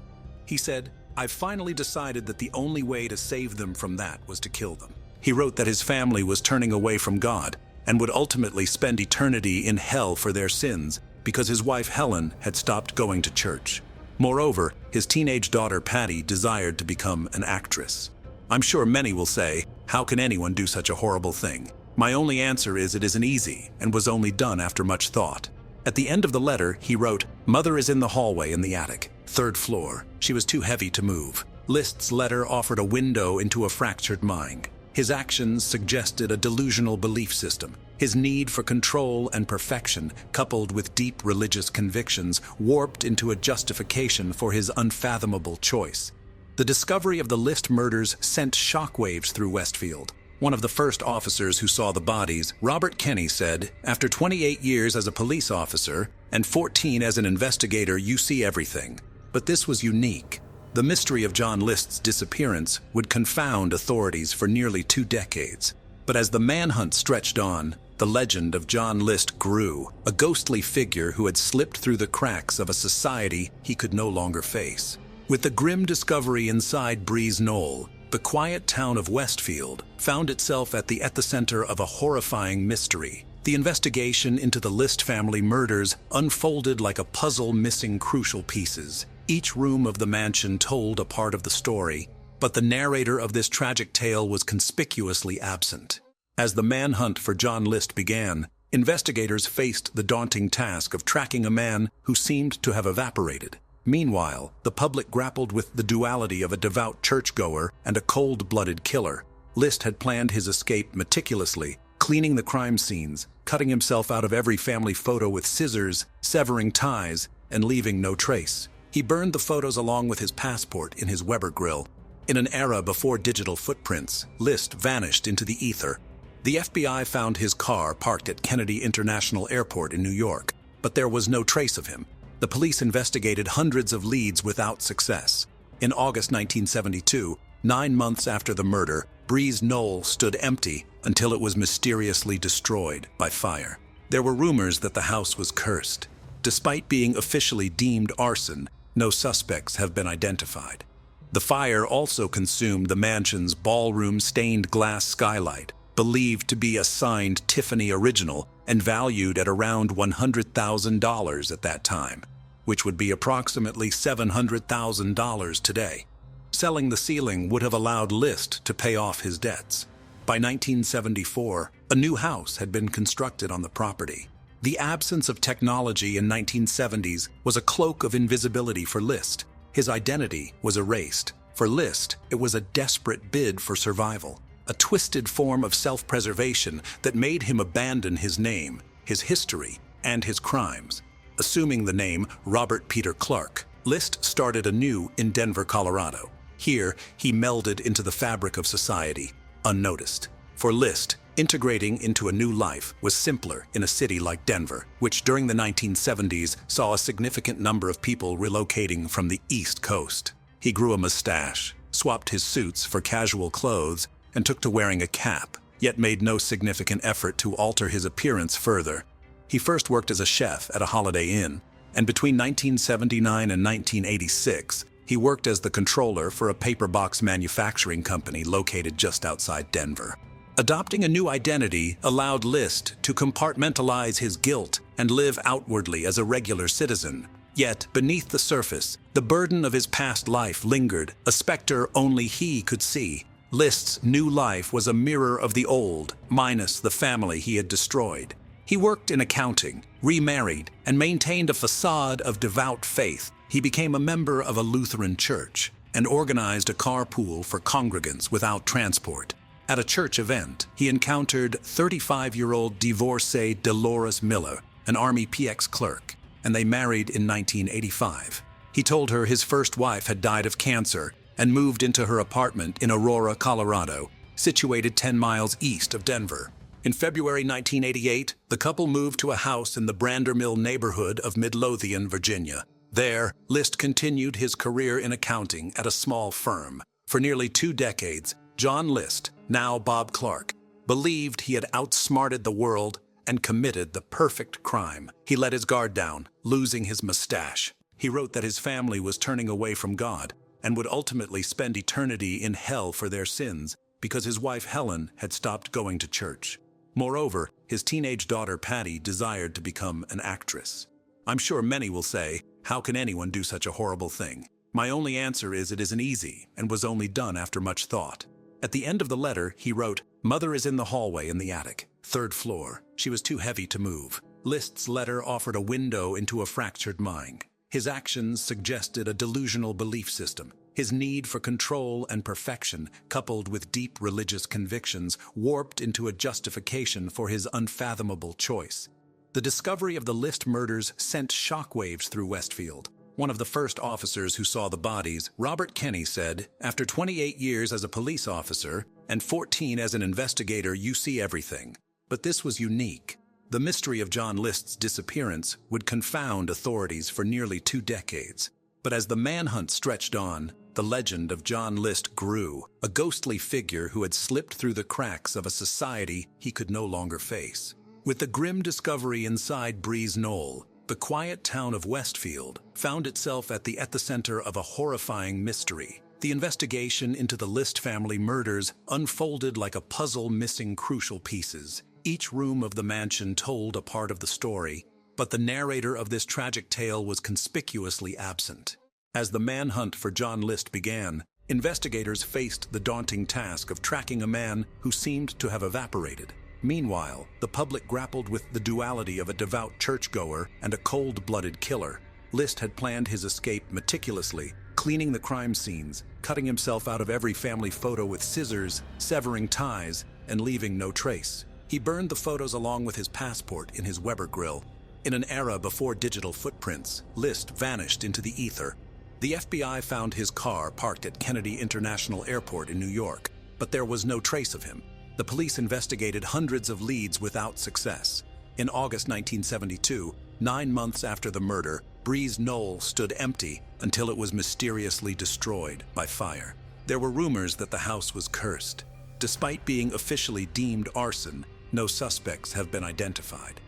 He said, "I've finally decided that the only way to save them from that was to kill them." He wrote that his family was turning away from God and would ultimately spend eternity in hell for their sins because his wife Helen had stopped going to church. Moreover, his teenage daughter Patty desired to become an actress. I'm sure many will say, how can anyone do such a horrible thing? My only answer is it isn't easy and was only done after much thought. At the end of the letter, he wrote, "Mother is in the hallway in the attic, 3rd floor. She was too heavy to move." List's letter offered a window into a fractured mind. His actions suggested a delusional belief system. His need for control and perfection, coupled with deep religious convictions, warped into a justification for his unfathomable choice. The discovery of the List murders sent shockwaves through Westfield. One of the first officers who saw the bodies, Robert Kenny, said, "After 28 years as a police officer and 14 as an investigator, you see everything. But this was unique. The mystery of John List's disappearance would confound authorities for nearly 2 decades. But as the manhunt stretched on, the legend of John List grew, a ghostly figure who had slipped through the cracks of a society he could no longer face. With the grim discovery inside Breeze Knoll, the quiet town of Westfield found itself at the epicenter of a horrifying mystery. The investigation into the List family murders unfolded like a puzzle missing crucial pieces. Each room of the mansion told a part of the story, but the narrator of this tragic tale was conspicuously absent. As the manhunt for John List began, investigators faced the daunting task of tracking a man who seemed to have evaporated. Meanwhile, the public grappled with the duality of a devout churchgoer and a cold-blooded killer. List had planned his escape meticulously, cleaning the crime scenes, cutting himself out of every family photo with scissors, severing ties, and leaving no trace. He burned the photos along with his passport in his Weber grill. In an era before digital footprints, List vanished into the ether. The FBI found his car parked at Kennedy International Airport in New York, but there was no trace of him. The police investigated hundreds of leads without success. In August 1972, 9 months after the murder, Breeze Knoll stood empty until it was mysteriously destroyed by fire. There were rumors that the house was cursed. Despite being officially deemed arson, no suspects have been identified. The fire also consumed the mansion's ballroom stained glass skylight, believed to be a signed Tiffany original and valued at around $100,000 at that time, which would be approximately $700,000 today. Selling the ceiling would have allowed List to pay off his debts. By 1974, a new house had been constructed on the property. The absence of technology in 1970s was a cloak of invisibility for List. His identity was erased. For List, it was a desperate bid for survival, a twisted form of self-preservation that made him abandon his name, his history, and his crimes. Assuming the name Robert Peter Clark, List started anew in Denver, Colorado. Here, he melded into the fabric of society, unnoticed. For List, Integrating into a new life was simpler in a city like Denver, which during the 1970s saw a significant number of people relocating from the East Coast. He grew a mustache, swapped his suits for casual clothes, and took to wearing a cap, yet made no significant effort to alter his appearance further. He first worked as a chef at a Holiday Inn, and between 1979 and 1986, he worked as the controller for a paper box manufacturing company located just outside Denver. Adopting a new identity allowed List to compartmentalize his guilt and live outwardly as a regular citizen. Yet, beneath the surface, the burden of his past life lingered, a specter only he could see. List's new life was a mirror of the old, minus the family he had destroyed. He worked in accounting, remarried, and maintained a facade of devout faith. He became a member of a Lutheran church and organized a carpool for congregants without transport. At a church event, he encountered 35-year-old divorcee Dolores Miller, an Army PX clerk, and they married in 1985. He told her his first wife had died of cancer and moved into her apartment in Aurora, Colorado, situated 10 miles east of Denver. In February 1988, the couple moved to a house in the Brander Mill neighborhood of Midlothian, Virginia. There, List continued his career in accounting at a small firm. For nearly 2 decades, John List, now Bob Clark, believed he had outsmarted the world and committed the perfect crime. He let his guard down, losing his mustache. He wrote that his family was turning away from God and would ultimately spend eternity in hell for their sins because his wife Helen had stopped going to church. Moreover, his teenage daughter Patty desired to become an actress. I'm sure many will say, how can anyone do such a horrible thing? My only answer is it isn't easy and was only done after much thought. At the end of the letter, he wrote, "Mother is in the hallway in the attic, 3rd floor. She was too heavy to move." List's letter offered a window into a fractured mind. His actions suggested a delusional belief system. His need for control and perfection, coupled with deep religious convictions, warped into a justification for his unfathomable choice. The discovery of the List murders sent shockwaves through Westfield. One of the first officers who saw the bodies, Robert Kenny, said, "After 28 years as a police officer and 14 as an investigator, you see everything." But this was unique. The mystery of John List's disappearance would confound authorities for nearly 2 decades. But as the manhunt stretched on, the legend of John List grew, a ghostly figure who had slipped through the cracks of a society he could no longer face. With the grim discovery inside Breeze Knoll, the quiet town of Westfield found itself at the epicenter of a horrifying mystery. The investigation into the List family murders unfolded like a puzzle missing crucial pieces. Each room of the mansion told a part of the story, but the narrator of this tragic tale was conspicuously absent. As the manhunt for John List began, investigators faced the daunting task of tracking a man who seemed to have evaporated. Meanwhile, the public grappled with the duality of a devout churchgoer and a cold-blooded killer. List had planned his escape meticulously, cleaning the crime scenes, cutting himself out of every family photo with scissors, severing ties, and leaving no trace. He burned the photos along with his passport in his Weber grill. In an era before digital footprints, List vanished into the ether. The FBI found his car parked at Kennedy International Airport in New York, but there was no trace of him. The police investigated hundreds of leads without success. In August 1972, 9 months after the murder, Breeze Knoll stood empty until it was mysteriously destroyed by fire. There were rumors that the house was cursed. Despite being officially deemed arson, no suspects have been identified.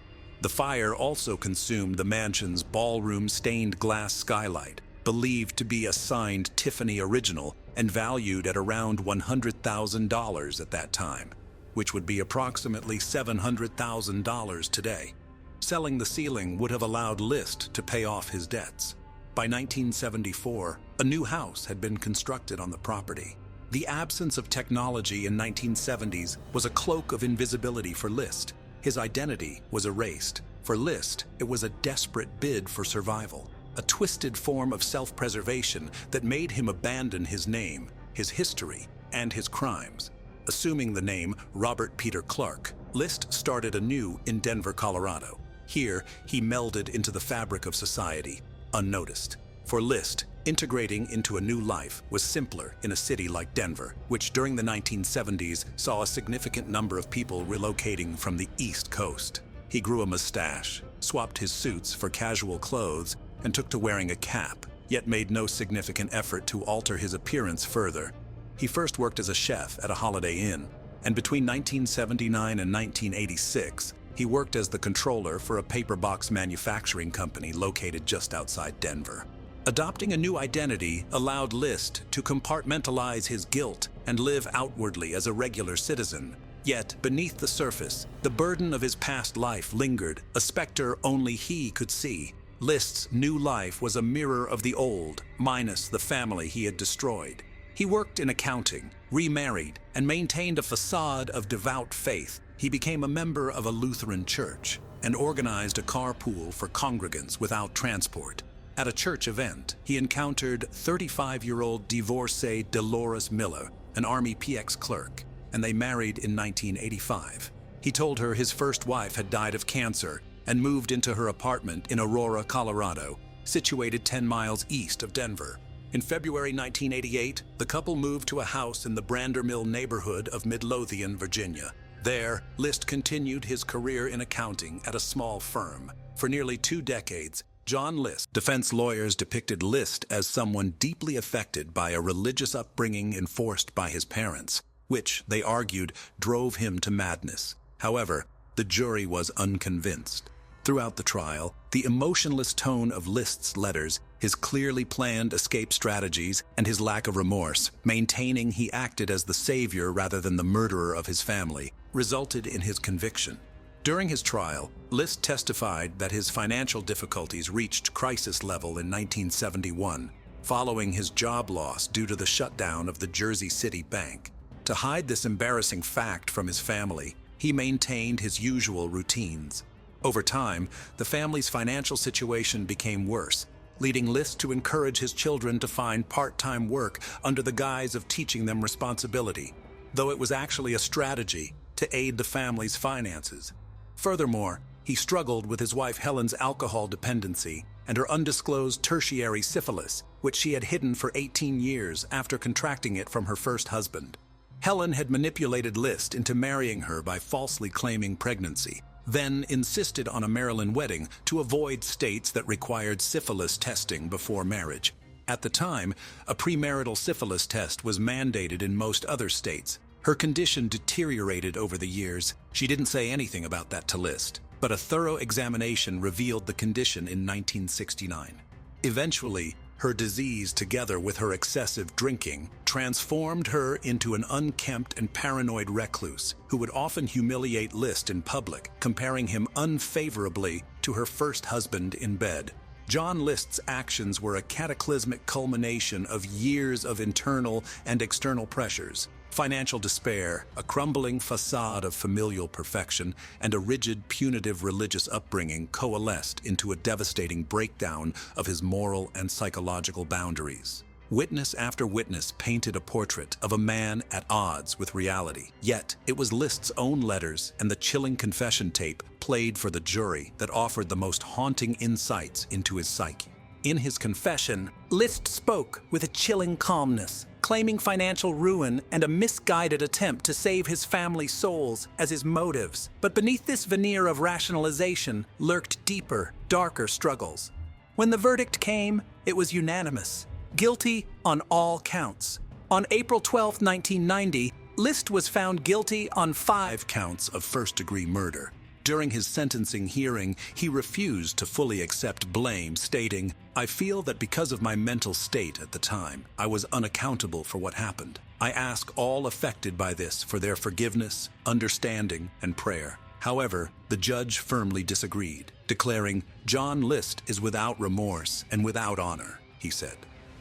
The fire also consumed the mansion's ballroom stained glass skylight, believed to be a signed Tiffany original and valued at around $100,000 at that time, which would be approximately $700,000 today. Selling the ceiling would have allowed List to pay off his debts. By 1974, a new house had been constructed on the property. The absence of technology in 1970s was a cloak of invisibility for List. His identity was erased. For List, it was a desperate bid for survival, a twisted form of self-preservation that made him abandon his name, his history, and his crimes. Assuming the name Robert Peter Clark, List started anew in Denver, Colorado. Here, he melded into the fabric of society, unnoticed. For List, integrating into a new life was simpler in a city like Denver, which during the 1970s saw a significant number of people relocating from the East Coast. He grew a mustache, swapped his suits for casual clothes, and took to wearing a cap, yet made no significant effort to alter his appearance further. He first worked as a chef at a Holiday Inn, and between 1979 and 1986, he worked as the controller for a paper box manufacturing company located just outside Denver. Adopting a new identity allowed List to compartmentalize his guilt and live outwardly as a regular citizen. Yet, beneath the surface, the burden of his past life lingered, a specter only he could see. List's new life was a mirror of the old, minus the family he had destroyed. He worked in accounting, remarried, and maintained a facade of devout faith. He became a member of a Lutheran church and organized a carpool for congregants without transport. At a church event, he encountered 35-year-old divorcee Dolores Miller, an Army PX clerk, and they married in 1985. He told her his first wife had died of cancer and moved into her apartment in Aurora, Colorado, situated 10 miles east of Denver. In February 1988, the couple moved to a house in the Brandermill neighborhood of Midlothian, Virginia. There, List continued his career in accounting at a small firm. For nearly 2 decades, John List, defense lawyers depicted List as someone deeply affected by a religious upbringing enforced by his parents, which, they argued, drove him to madness. However, the jury was unconvinced. Throughout the trial, the emotionless tone of List's letters, his clearly planned escape strategies, and his lack of remorse, maintaining he acted as the savior rather than the murderer of his family, resulted in his conviction. During his trial, List testified that his financial difficulties reached crisis level in 1971, following his job loss due to the shutdown of the Jersey City Bank. To hide this embarrassing fact from his family, he maintained his usual routines. Over time, the family's financial situation became worse, leading List to encourage his children to find part-time work under the guise of teaching them responsibility, though it was actually a strategy to aid the family's finances. Furthermore, he struggled with his wife Helen's alcohol dependency and her undisclosed tertiary syphilis, which she had hidden for 18 years after contracting it from her first husband. Helen had manipulated List into marrying her by falsely claiming pregnancy, then insisted on a Maryland wedding to avoid states that required syphilis testing before marriage. At the time, a premarital syphilis test was mandated in most other states. Her condition deteriorated over the years. She didn't say anything about that to List, but a thorough examination revealed the condition in 1969. Eventually, her disease, together with her excessive drinking, transformed her into an unkempt and paranoid recluse who would often humiliate List in public, comparing him unfavorably to her first husband in bed. John List's actions were a cataclysmic culmination of years of internal and external pressures. Financial despair, a crumbling facade of familial perfection, and a rigid, punitive religious upbringing coalesced into a devastating breakdown of his moral and psychological boundaries. Witness after witness painted a portrait of a man at odds with reality. Yet, it was List's own letters and the chilling confession tape played for the jury that offered the most haunting insights into his psyche. In his confession, List spoke with a chilling calmness, claiming financial ruin and a misguided attempt to save his family's souls as his motives. But beneath this veneer of rationalization lurked deeper, darker struggles. When the verdict came, it was unanimous. Guilty on all counts. On April 12, 1990, List was found guilty on 5 counts of first-degree murder. During his sentencing hearing, he refused to fully accept blame, stating, "I feel that because of my mental state at the time, I was unaccountable for what happened. I ask all affected by this for their forgiveness, understanding, and prayer." However, the judge firmly disagreed, declaring, "John List is without remorse and without honor," he said.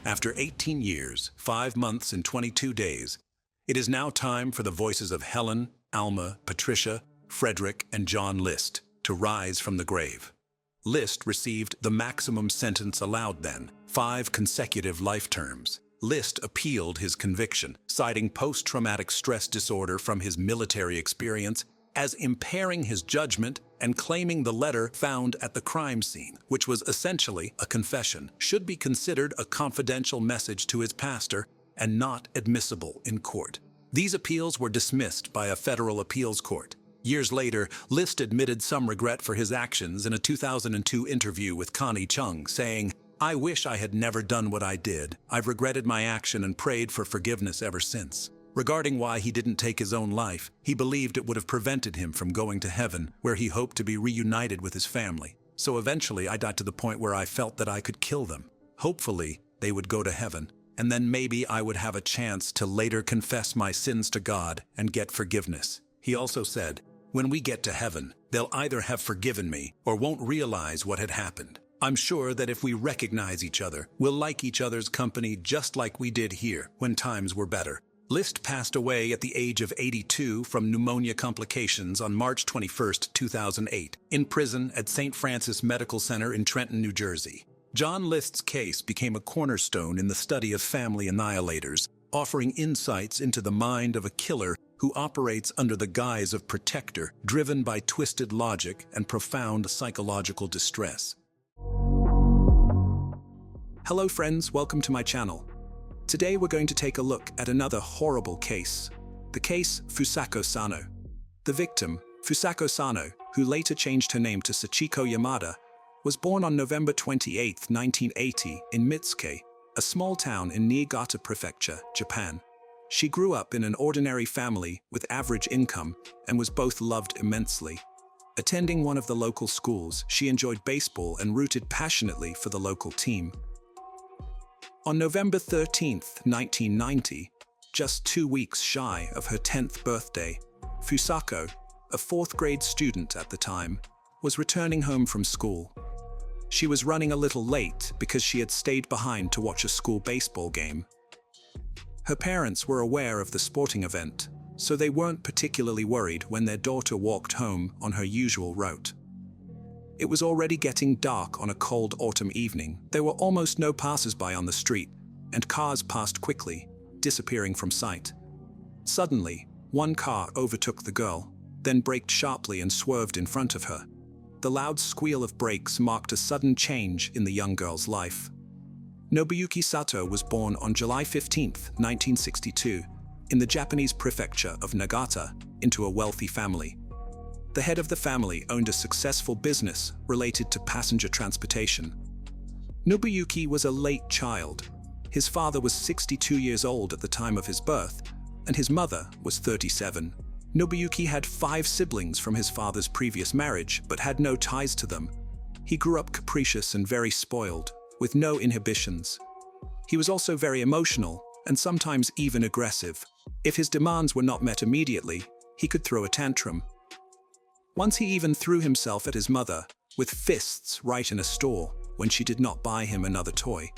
After 18 years, 5 months and 22 days, it is now time for the voices of Helen, Alma, Patricia, Frederick, and John List to rise from the grave. List received the maximum sentence allowed then, 5 consecutive life terms. List appealed his conviction, citing post-traumatic stress disorder from his military experience as impairing his judgment and claiming the letter found at the crime scene, which was essentially a confession, should be considered a confidential message to his pastor and not admissible in court. These appeals were dismissed by a federal appeals court. Years later, List admitted some regret for his actions in a 2002 interview with Connie Chung, saying, "I wish I had never done what I did. I've regretted my action and prayed for forgiveness ever since." Regarding why he didn't take his own life, he believed it would have prevented him from going to heaven, where he hoped to be reunited with his family. "So eventually I got to the point where I felt that I could kill them. Hopefully, they would go to heaven, and then maybe I would have a chance to later confess my sins to God and get forgiveness." He also said, "When we get to heaven, they'll either have forgiven me or won't realize what had happened. I'm sure that if we recognize each other, we'll like each other's company just like we did here when times were better." List passed away at the age of 82 from pneumonia complications on March 21, 2008, in prison at St. Francis Medical Center in Trenton, New Jersey. John List's case became a cornerstone in the study of family annihilators, offering insights into the mind of a killer who operates under the guise of protector, driven by twisted logic and profound psychological distress. Hello friends, welcome to my channel. Today we're going to take a look at another horrible case, the case Fusako Sano. The victim, Fusako Sano, who later changed her name to Sachiko Yamada, was born on November 28, 1980 in Mitsuke, a small town in Niigata Prefecture, Japan. She grew up in an ordinary family with average income and was both loved immensely. Attending one of the local schools, she enjoyed baseball and rooted passionately for the local team. On November 13, 1990, just 2 weeks shy of her 10th birthday, Fusako, a 4th grade student at the time, was returning home from school. She was running a little late because she had stayed behind to watch a school baseball game. Her parents were aware of the sporting event, so they weren't particularly worried when their daughter walked home on her usual route. It was already getting dark on a cold autumn evening. There were almost no passers-by on the street, and cars passed quickly, disappearing from sight. Suddenly, one car overtook the girl, then braked sharply and swerved in front of her. The loud squeal of brakes marked a sudden change in the young girl's life. Nobuyuki Sato was born on July 15, 1962, in the Japanese prefecture of Nagata, into a wealthy family. The head of the family owned a successful business related to passenger transportation. Nobuyuki was a late child. His father was 62 years old at the time of his birth, and his mother was 37. Nobuyuki had 5 siblings from his father's previous marriage, but had no ties to them. He grew up capricious and very spoiled, with no inhibitions. He was also very emotional, and sometimes even aggressive. If his demands were not met immediately, he could throw a tantrum. Once he even threw himself at his mother, with fists right in a store, when she did not buy him another toy.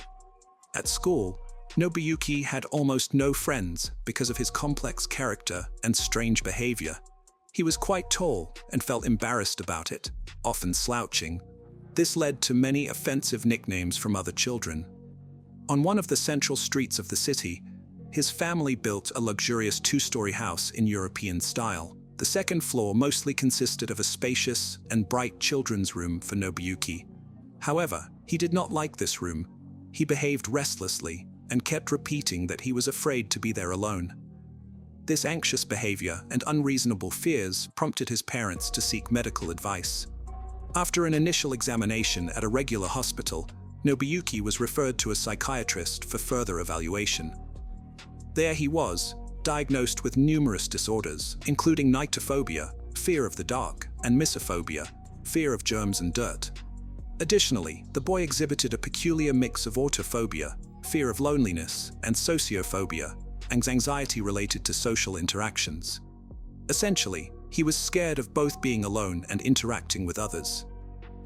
At school, Nobuyuki had almost no friends because of his complex character and strange behavior. He was quite tall and felt embarrassed about it, often slouching. This led to many offensive nicknames from other children. On one of the central streets of the city, his family built a luxurious 2-story house in European style. The second floor mostly consisted of a spacious and bright children's room for Nobuyuki. However, he did not like this room. He behaved restlessly and kept repeating that he was afraid to be there alone. This anxious behavior and unreasonable fears prompted his parents to seek medical advice. After an initial examination at a regular hospital, Nobuyuki was referred to a psychiatrist for further evaluation. There he was, diagnosed with numerous disorders, including nyctophobia, fear of the dark, and misophobia, fear of germs and dirt. Additionally, the boy exhibited a peculiar mix of autophobia, fear of loneliness, and sociophobia, anxiety related to social interactions. Essentially, he was scared of both being alone and interacting with others.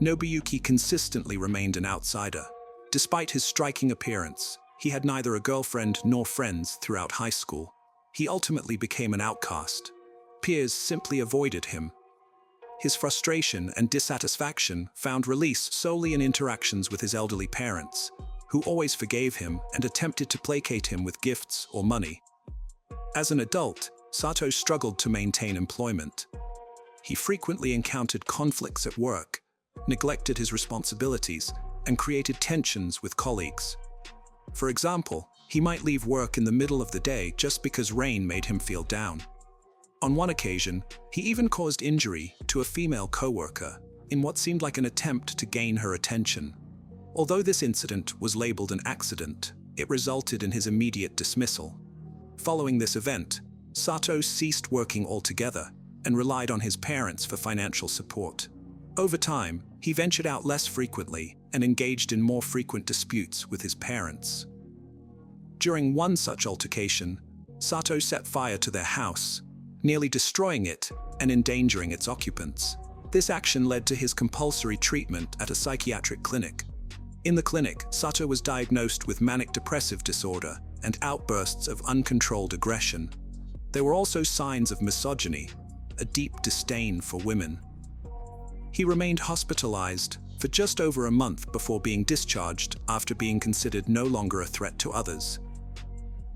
Nobuyuki consistently remained an outsider. Despite his striking appearance, he had neither a girlfriend nor friends throughout high school. He ultimately became an outcast. Peers simply avoided him. His frustration and dissatisfaction found release solely in interactions with his elderly parents, who always forgave him and attempted to placate him with gifts or money. As an adult, Sato struggled to maintain employment. He frequently encountered conflicts at work, neglected his responsibilities, and created tensions with colleagues. For example, he might leave work in the middle of the day just because rain made him feel down. On one occasion, he even caused injury to a female coworker in what seemed like an attempt to gain her attention. Although this incident was labeled an accident, it resulted in his immediate dismissal. Following this event, Sato ceased working altogether and relied on his parents for financial support. Over time, he ventured out less frequently and engaged in more frequent disputes with his parents. During one such altercation, Sato set fire to their house, nearly destroying it and endangering its occupants. This action led to his compulsory treatment at a psychiatric clinic. In the clinic, Sato was diagnosed with manic depressive disorder and outbursts of uncontrolled aggression. There were also signs of misogyny, a deep disdain for women. He remained hospitalized for just over a month before being discharged after being considered no longer a threat to others.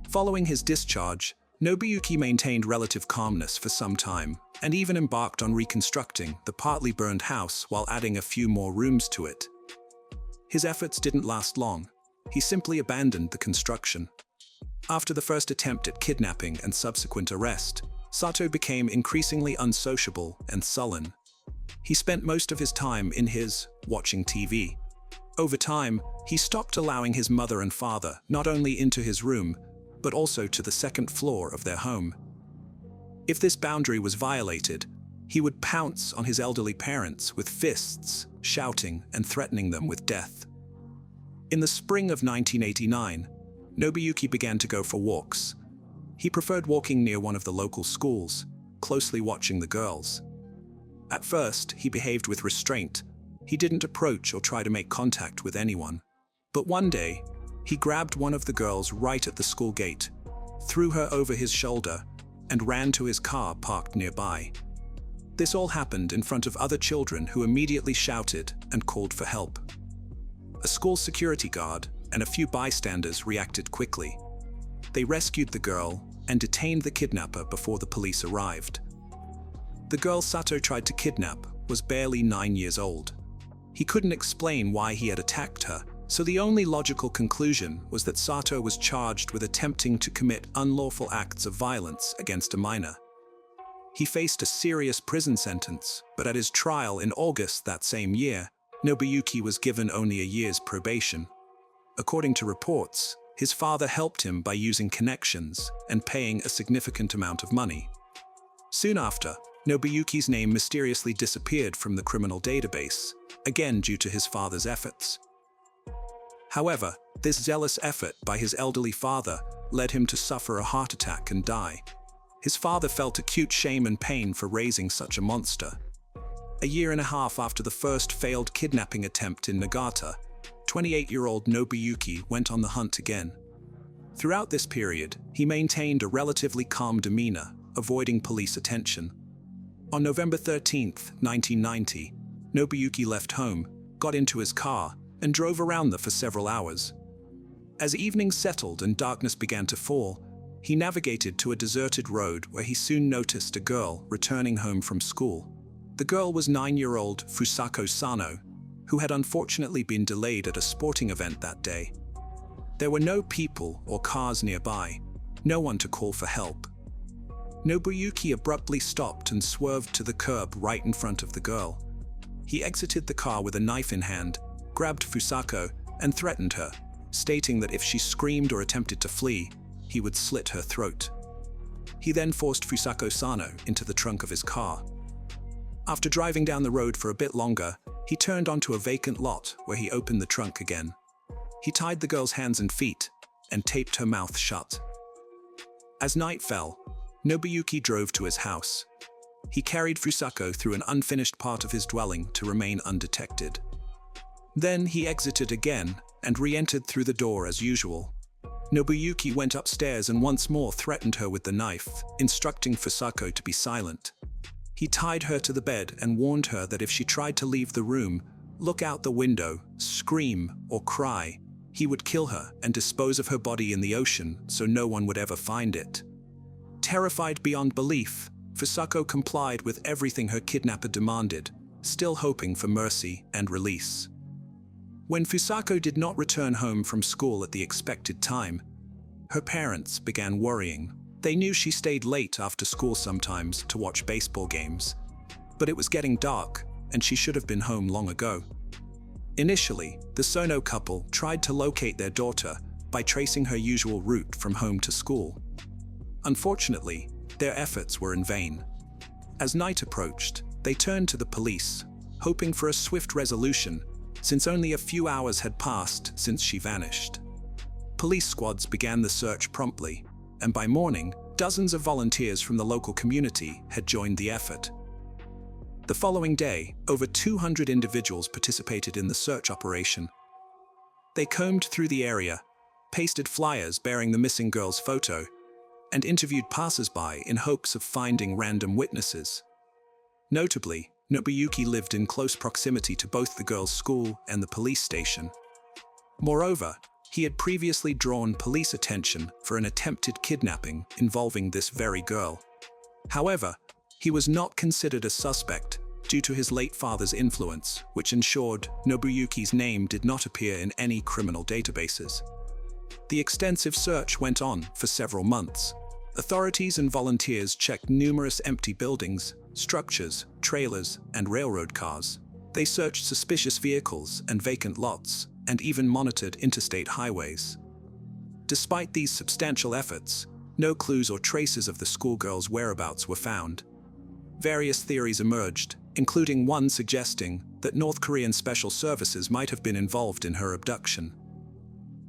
Following his discharge, Nobuyuki maintained relative calmness for some time and even embarked on reconstructing the partly burned house while adding a few more rooms to it. His efforts didn't last long. He simply abandoned the construction. After the first attempt at kidnapping and subsequent arrest, Sato became increasingly unsociable and sullen. He spent most of his time in his watching TV. Over time, he stopped allowing his mother and father not only into his room, but also to the second floor of their home. If this boundary was violated, he would pounce on his elderly parents with fists, shouting and threatening them with death. In the spring of 1989, Nobuyuki began to go for walks. He preferred walking near one of the local schools, closely watching the girls. At first, he behaved with restraint. He didn't approach or try to make contact with anyone. But one day, he grabbed one of the girls right at the school gate, threw her over his shoulder, and ran to his car parked nearby. This all happened in front of other children who immediately shouted and called for help. A school security guard and a few bystanders reacted quickly. They rescued the girl and detained the kidnapper before the police arrived. The girl Sato tried to kidnap was barely 9 years old. He couldn't explain why he had attacked her, so the only logical conclusion was that Sato was charged with attempting to commit unlawful acts of violence against a minor. He faced a serious prison sentence, but at his trial in August that same year, Nobuyuki was given only a year's probation. According to reports, his father helped him by using connections and paying a significant amount of money. Soon after, Nobuyuki's name mysteriously disappeared from the criminal database, again due to his father's efforts. However, this zealous effort by his elderly father led him to suffer a heart attack and die. His father felt acute shame and pain for raising such a monster. A year and a half after the first failed kidnapping attempt in Nagata, 28-year-old Nobuyuki went on the hunt again. Throughout this period, he maintained a relatively calm demeanor, avoiding police attention. On November 13, 1990, Nobuyuki left home, got into his car, and drove around there for several hours. As evening settled and darkness began to fall, he navigated to a deserted road where he soon noticed a girl returning home from school. The girl was 9-year-old Fusako Sano, who had unfortunately been delayed at a sporting event that day. There were no people or cars nearby, no one to call for help. Nobuyuki abruptly stopped and swerved to the curb right in front of the girl. He exited the car with a knife in hand, grabbed Fusako, and threatened her, stating that if she screamed or attempted to flee, he would slit her throat. He then forced Fusako Sano into the trunk of his car. After driving down the road for a bit longer, he turned onto a vacant lot where he opened the trunk again. He tied the girl's hands and feet and taped her mouth shut. As night fell, Nobuyuki drove to his house. He carried Fusako through an unfinished part of his dwelling to remain undetected. Then he exited again and re-entered through the door as usual. Nobuyuki went upstairs and once more threatened her with the knife, instructing Fusako to be silent. He tied her to the bed and warned her that if she tried to leave the room, look out the window, scream, or cry, he would kill her and dispose of her body in the ocean so no one would ever find it. Terrified beyond belief, Fusako complied with everything her kidnapper demanded, still hoping for mercy and release. When Fusako did not return home from school at the expected time, her parents began worrying. They knew she stayed late after school sometimes to watch baseball games, but it was getting dark and she should have been home long ago. Initially, the Sono couple tried to locate their daughter by tracing her usual route from home to school. Unfortunately, their efforts were in vain. As night approached, they turned to the police, hoping for a swift resolution, since only a few hours had passed since she vanished. Police squads began the search promptly, and by morning, dozens of volunteers from the local community had joined the effort. The following day, over 200 individuals participated in the search operation. They combed through the area, pasted flyers bearing the missing girl's photo, and interviewed passers-by in hopes of finding random witnesses. Notably, Nobuyuki lived in close proximity to both the girl's school and the police station. Moreover, he had previously drawn police attention for an attempted kidnapping involving this very girl. However, he was not considered a suspect due to his late father's influence, which ensured Nobuyuki's name did not appear in any criminal databases. The extensive search went on for several months. Authorities and volunteers checked numerous empty buildings, structures, trailers, and railroad cars. They searched suspicious vehicles and vacant lots, and even monitored interstate highways. Despite these substantial efforts, no clues or traces of the schoolgirl's whereabouts were found. Various theories emerged, including one suggesting that North Korean special services might have been involved in her abduction.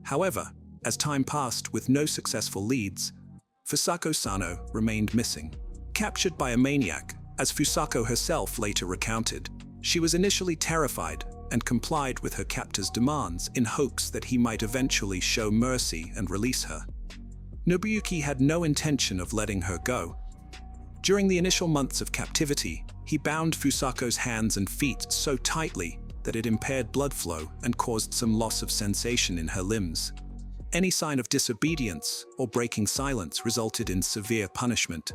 However, as time passed with no successful leads, Fusako Sano remained missing. Captured by a maniac, as Fusako herself later recounted, she was initially terrified and complied with her captor's demands in hopes that he might eventually show mercy and release her. Nobuyuki had no intention of letting her go. During the initial months of captivity, he bound Fusako's hands and feet so tightly that it impaired blood flow and caused some loss of sensation in her limbs. Any sign of disobedience or breaking silence resulted in severe punishment.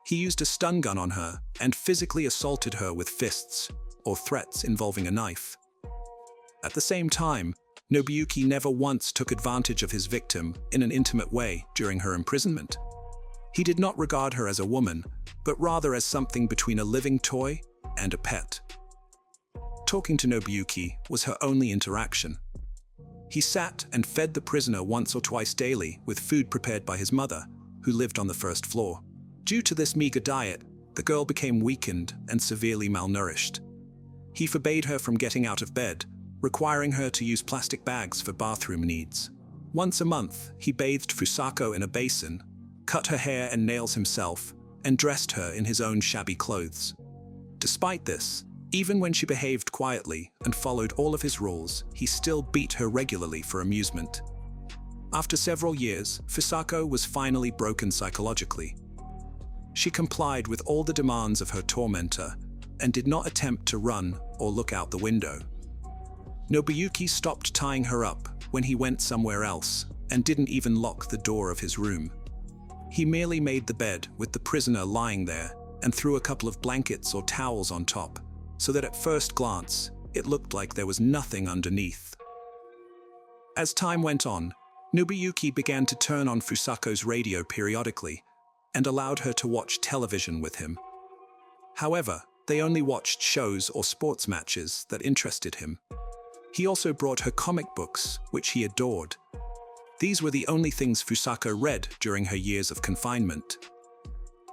He used a stun gun on her and physically assaulted her with fists or threats involving a knife. At the same time, Nobuyuki never once took advantage of his victim in an intimate way during her imprisonment. He did not regard her as a woman, but rather as something between a living toy and a pet. Talking to Nobuyuki was her only interaction. He sat and fed the prisoner once or twice daily with food prepared by his mother, who lived on the first floor. Due to this meager diet, the girl became weakened and severely malnourished. He forbade her from getting out of bed, requiring her to use plastic bags for bathroom needs. Once a month, he bathed Fusako in a basin, cut her hair and nails himself, and dressed her in his own shabby clothes. Despite this, even when she behaved quietly and followed all of his rules, he still beat her regularly for amusement. After several years, Fusako was finally broken psychologically. She complied with all the demands of her tormentor and did not attempt to run or look out the window. Nobuyuki stopped tying her up when he went somewhere else and didn't even lock the door of his room. He merely made the bed with the prisoner lying there and threw a couple of blankets or towels on top, so that at first glance, it looked like there was nothing underneath. As time went on, Nobuyuki began to turn on Fusako's radio periodically and allowed her to watch television with him. However, they only watched shows or sports matches that interested him. He also brought her comic books, which he adored. These were the only things Fusako read during her years of confinement.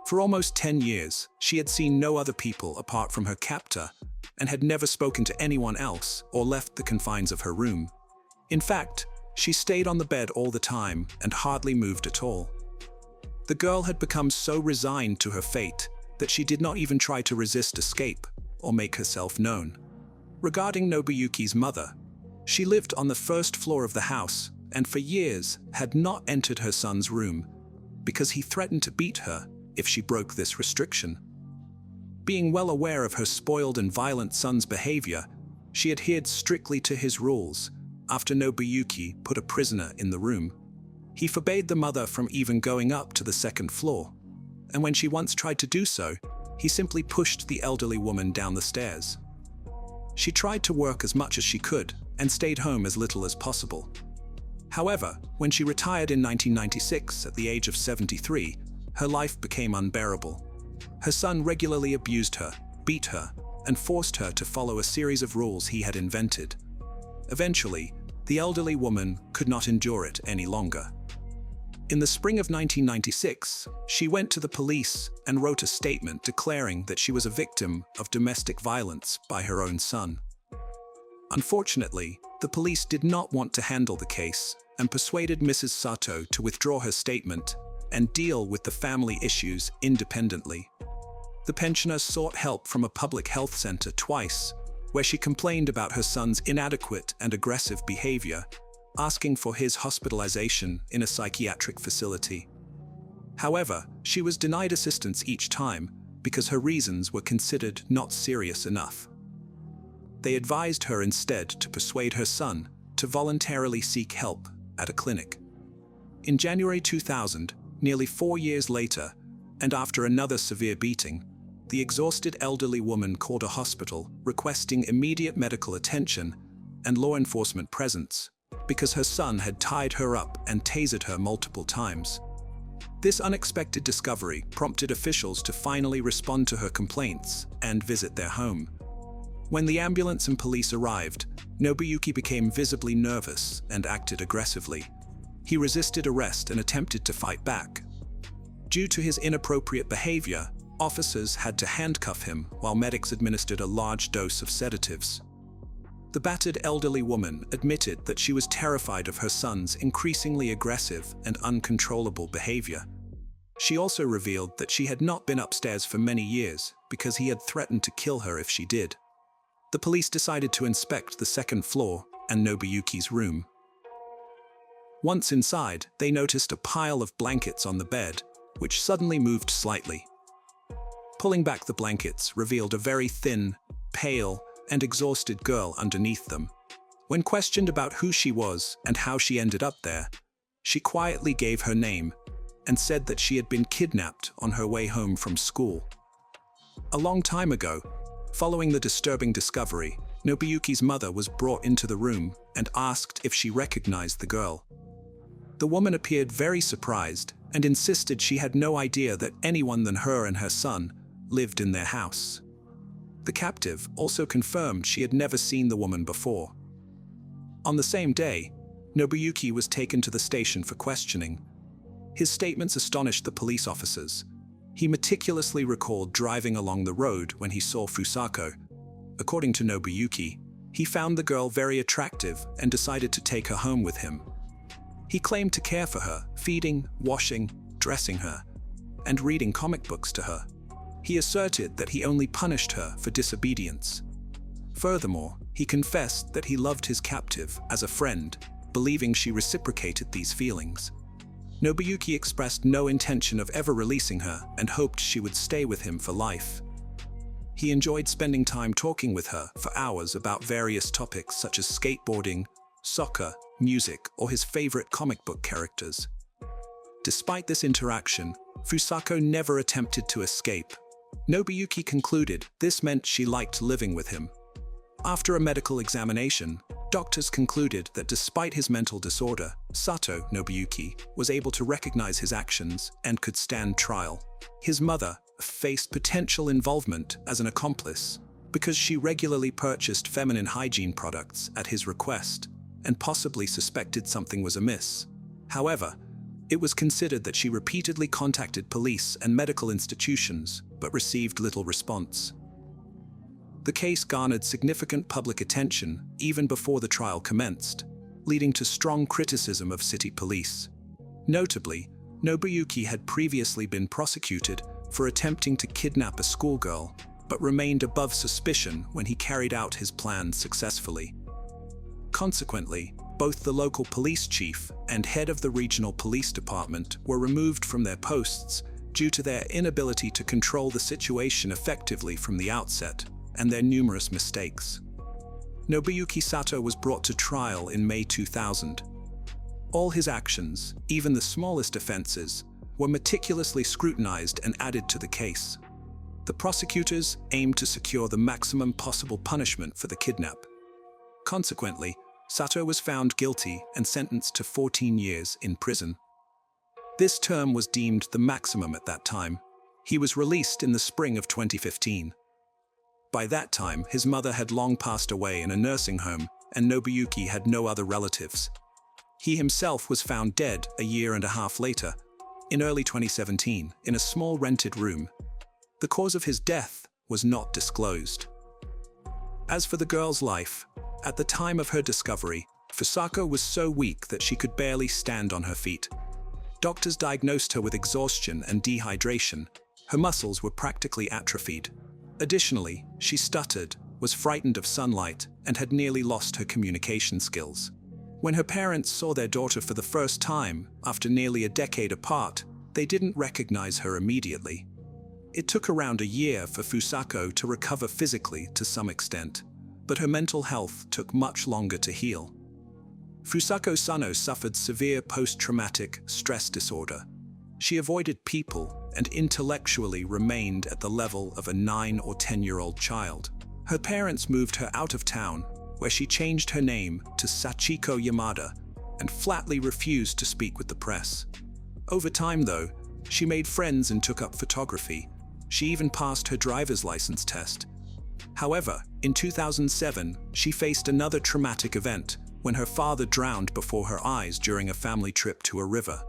For almost 10 years, she had seen no other people apart from her captor and had never spoken to anyone else or left the confines of her room. In fact, she stayed on the bed all the time and hardly moved at all. The girl had become so resigned to her fate that she did not even try to resist escape or make herself known. Regarding Nobuyuki's mother, she lived on the first floor of the house and for years had not entered her son's room because he threatened to beat her if she broke this restriction. Being well aware of her spoiled and violent son's behavior, she adhered strictly to his rules after Nobuyuki put a prisoner in the room. He forbade the mother from even going up to the second floor. and when she once tried to do so, he simply pushed the elderly woman down the stairs. She tried to work as much as she could and stayed home as little as possible. However, when she retired in 1996 at the age of 73, her life became unbearable. Her son regularly abused her, beat her, and forced her to follow a series of rules he had invented. Eventually, the elderly woman could not endure it any longer. In the spring of 1996, she went to the police and wrote a statement declaring that she was a victim of domestic violence by her own son. Unfortunately, the police did not want to handle the case and persuaded Mrs. Sato to withdraw her statement and deal with the family issues independently. The pensioner sought help from a public health center twice, where she complained about her son's inadequate and aggressive behavior, asking for his hospitalization in a psychiatric facility. However, she was denied assistance each time because her reasons were considered not serious enough. They advised her instead to persuade her son to voluntarily seek help at a clinic. In January 2000, nearly 4 years later, and after another severe beating, the exhausted elderly woman called a hospital requesting immediate medical attention and law enforcement presence because her son had tied her up and tasered her multiple times. This unexpected discovery prompted officials to finally respond to her complaints and visit their home. When the ambulance and police arrived, Nobuyuki became visibly nervous and acted aggressively. He resisted arrest and attempted to fight back. Due to his inappropriate behavior, officers had to handcuff him while medics administered a large dose of sedatives. The battered elderly woman admitted that she was terrified of her son's increasingly aggressive and uncontrollable behavior. She also revealed that she had not been upstairs for many years because he had threatened to kill her if she did. The police decided to inspect the second floor and Nobuyuki's room. Once inside, they noticed a pile of blankets on the bed, which suddenly moved slightly. Pulling back the blankets revealed a very thin, pale, and exhausted girl underneath them. When questioned about who she was and how she ended up there, she quietly gave her name and said that she had been kidnapped on her way home from school. A long time ago, following the disturbing discovery, Nobuyuki's mother was brought into the room and asked if she recognized the girl. The woman appeared very surprised and insisted she had no idea that anyone than her and her son lived in their house. The captive also confirmed she had never seen the woman before. On the same day, Nobuyuki was taken to the station for questioning. His statements astonished the police officers. He meticulously recalled driving along the road when he saw Fusako. According to Nobuyuki, he found the girl very attractive and decided to take her home with him. He claimed to care for her, feeding, washing, dressing her, and reading comic books to her. He asserted that he only punished her for disobedience. Furthermore, he confessed that he loved his captive as a friend, believing she reciprocated these feelings. Nobuyuki expressed no intention of ever releasing her and hoped she would stay with him for life. He enjoyed spending time talking with her for hours about various topics such as skateboarding, soccer, music, or his favorite comic book characters. Despite this interaction, Fusako never attempted to escape. Nobuyuki concluded this meant she liked living with him. After a medical examination, doctors concluded that despite his mental disorder, Sato, Nobuyuki, was able to recognize his actions and could stand trial. His mother faced potential involvement as an accomplice because she regularly purchased feminine hygiene products at his request and possibly suspected something was amiss. However, it was considered that she repeatedly contacted police and medical institutions but received little response. The case garnered significant public attention even before the trial commenced, leading to strong criticism of city police. Notably, Nobuyuki had previously been prosecuted for attempting to kidnap a schoolgirl, but remained above suspicion when he carried out his plan successfully. Consequently, both the local police chief and head of the regional police department were removed from their posts due to their inability to control the situation effectively from the outset and their numerous mistakes. Nobuyuki Sato was brought to trial in May 2000. All his actions, even the smallest offenses, were meticulously scrutinized and added to the case. The prosecutors aimed to secure the maximum possible punishment for the kidnap. Consequently, Sato was found guilty and sentenced to 14 years in prison. This term was deemed the maximum at that time. He was released in the spring of 2015. By that time, his mother had long passed away in a nursing home, and Nobuyuki had no other relatives. He himself was found dead a year and a half later, in early 2017, in a small rented room. The cause of his death was not disclosed. As for the girl's life, at the time of her discovery, Fusako was so weak that she could barely stand on her feet. Doctors diagnosed her with exhaustion and dehydration. Her muscles were practically atrophied. Additionally, she stuttered, was frightened of sunlight, and had nearly lost her communication skills. When her parents saw their daughter for the first time, after nearly a decade apart, they didn't recognize her immediately. It took around a year for Fusako to recover physically to some extent, but her mental health took much longer to heal. Fusako Sano suffered severe post-traumatic stress disorder. She avoided people and intellectually remained at the level of a 9 or 10-year-old child. Her parents moved her out of town, where she changed her name to Sachiko Yamada and flatly refused to speak with the press. Over time, though, she made friends and took up photography. She even passed her driver's license test. However, in 2007, she faced another traumatic event when her father drowned before her eyes during a family trip to a river.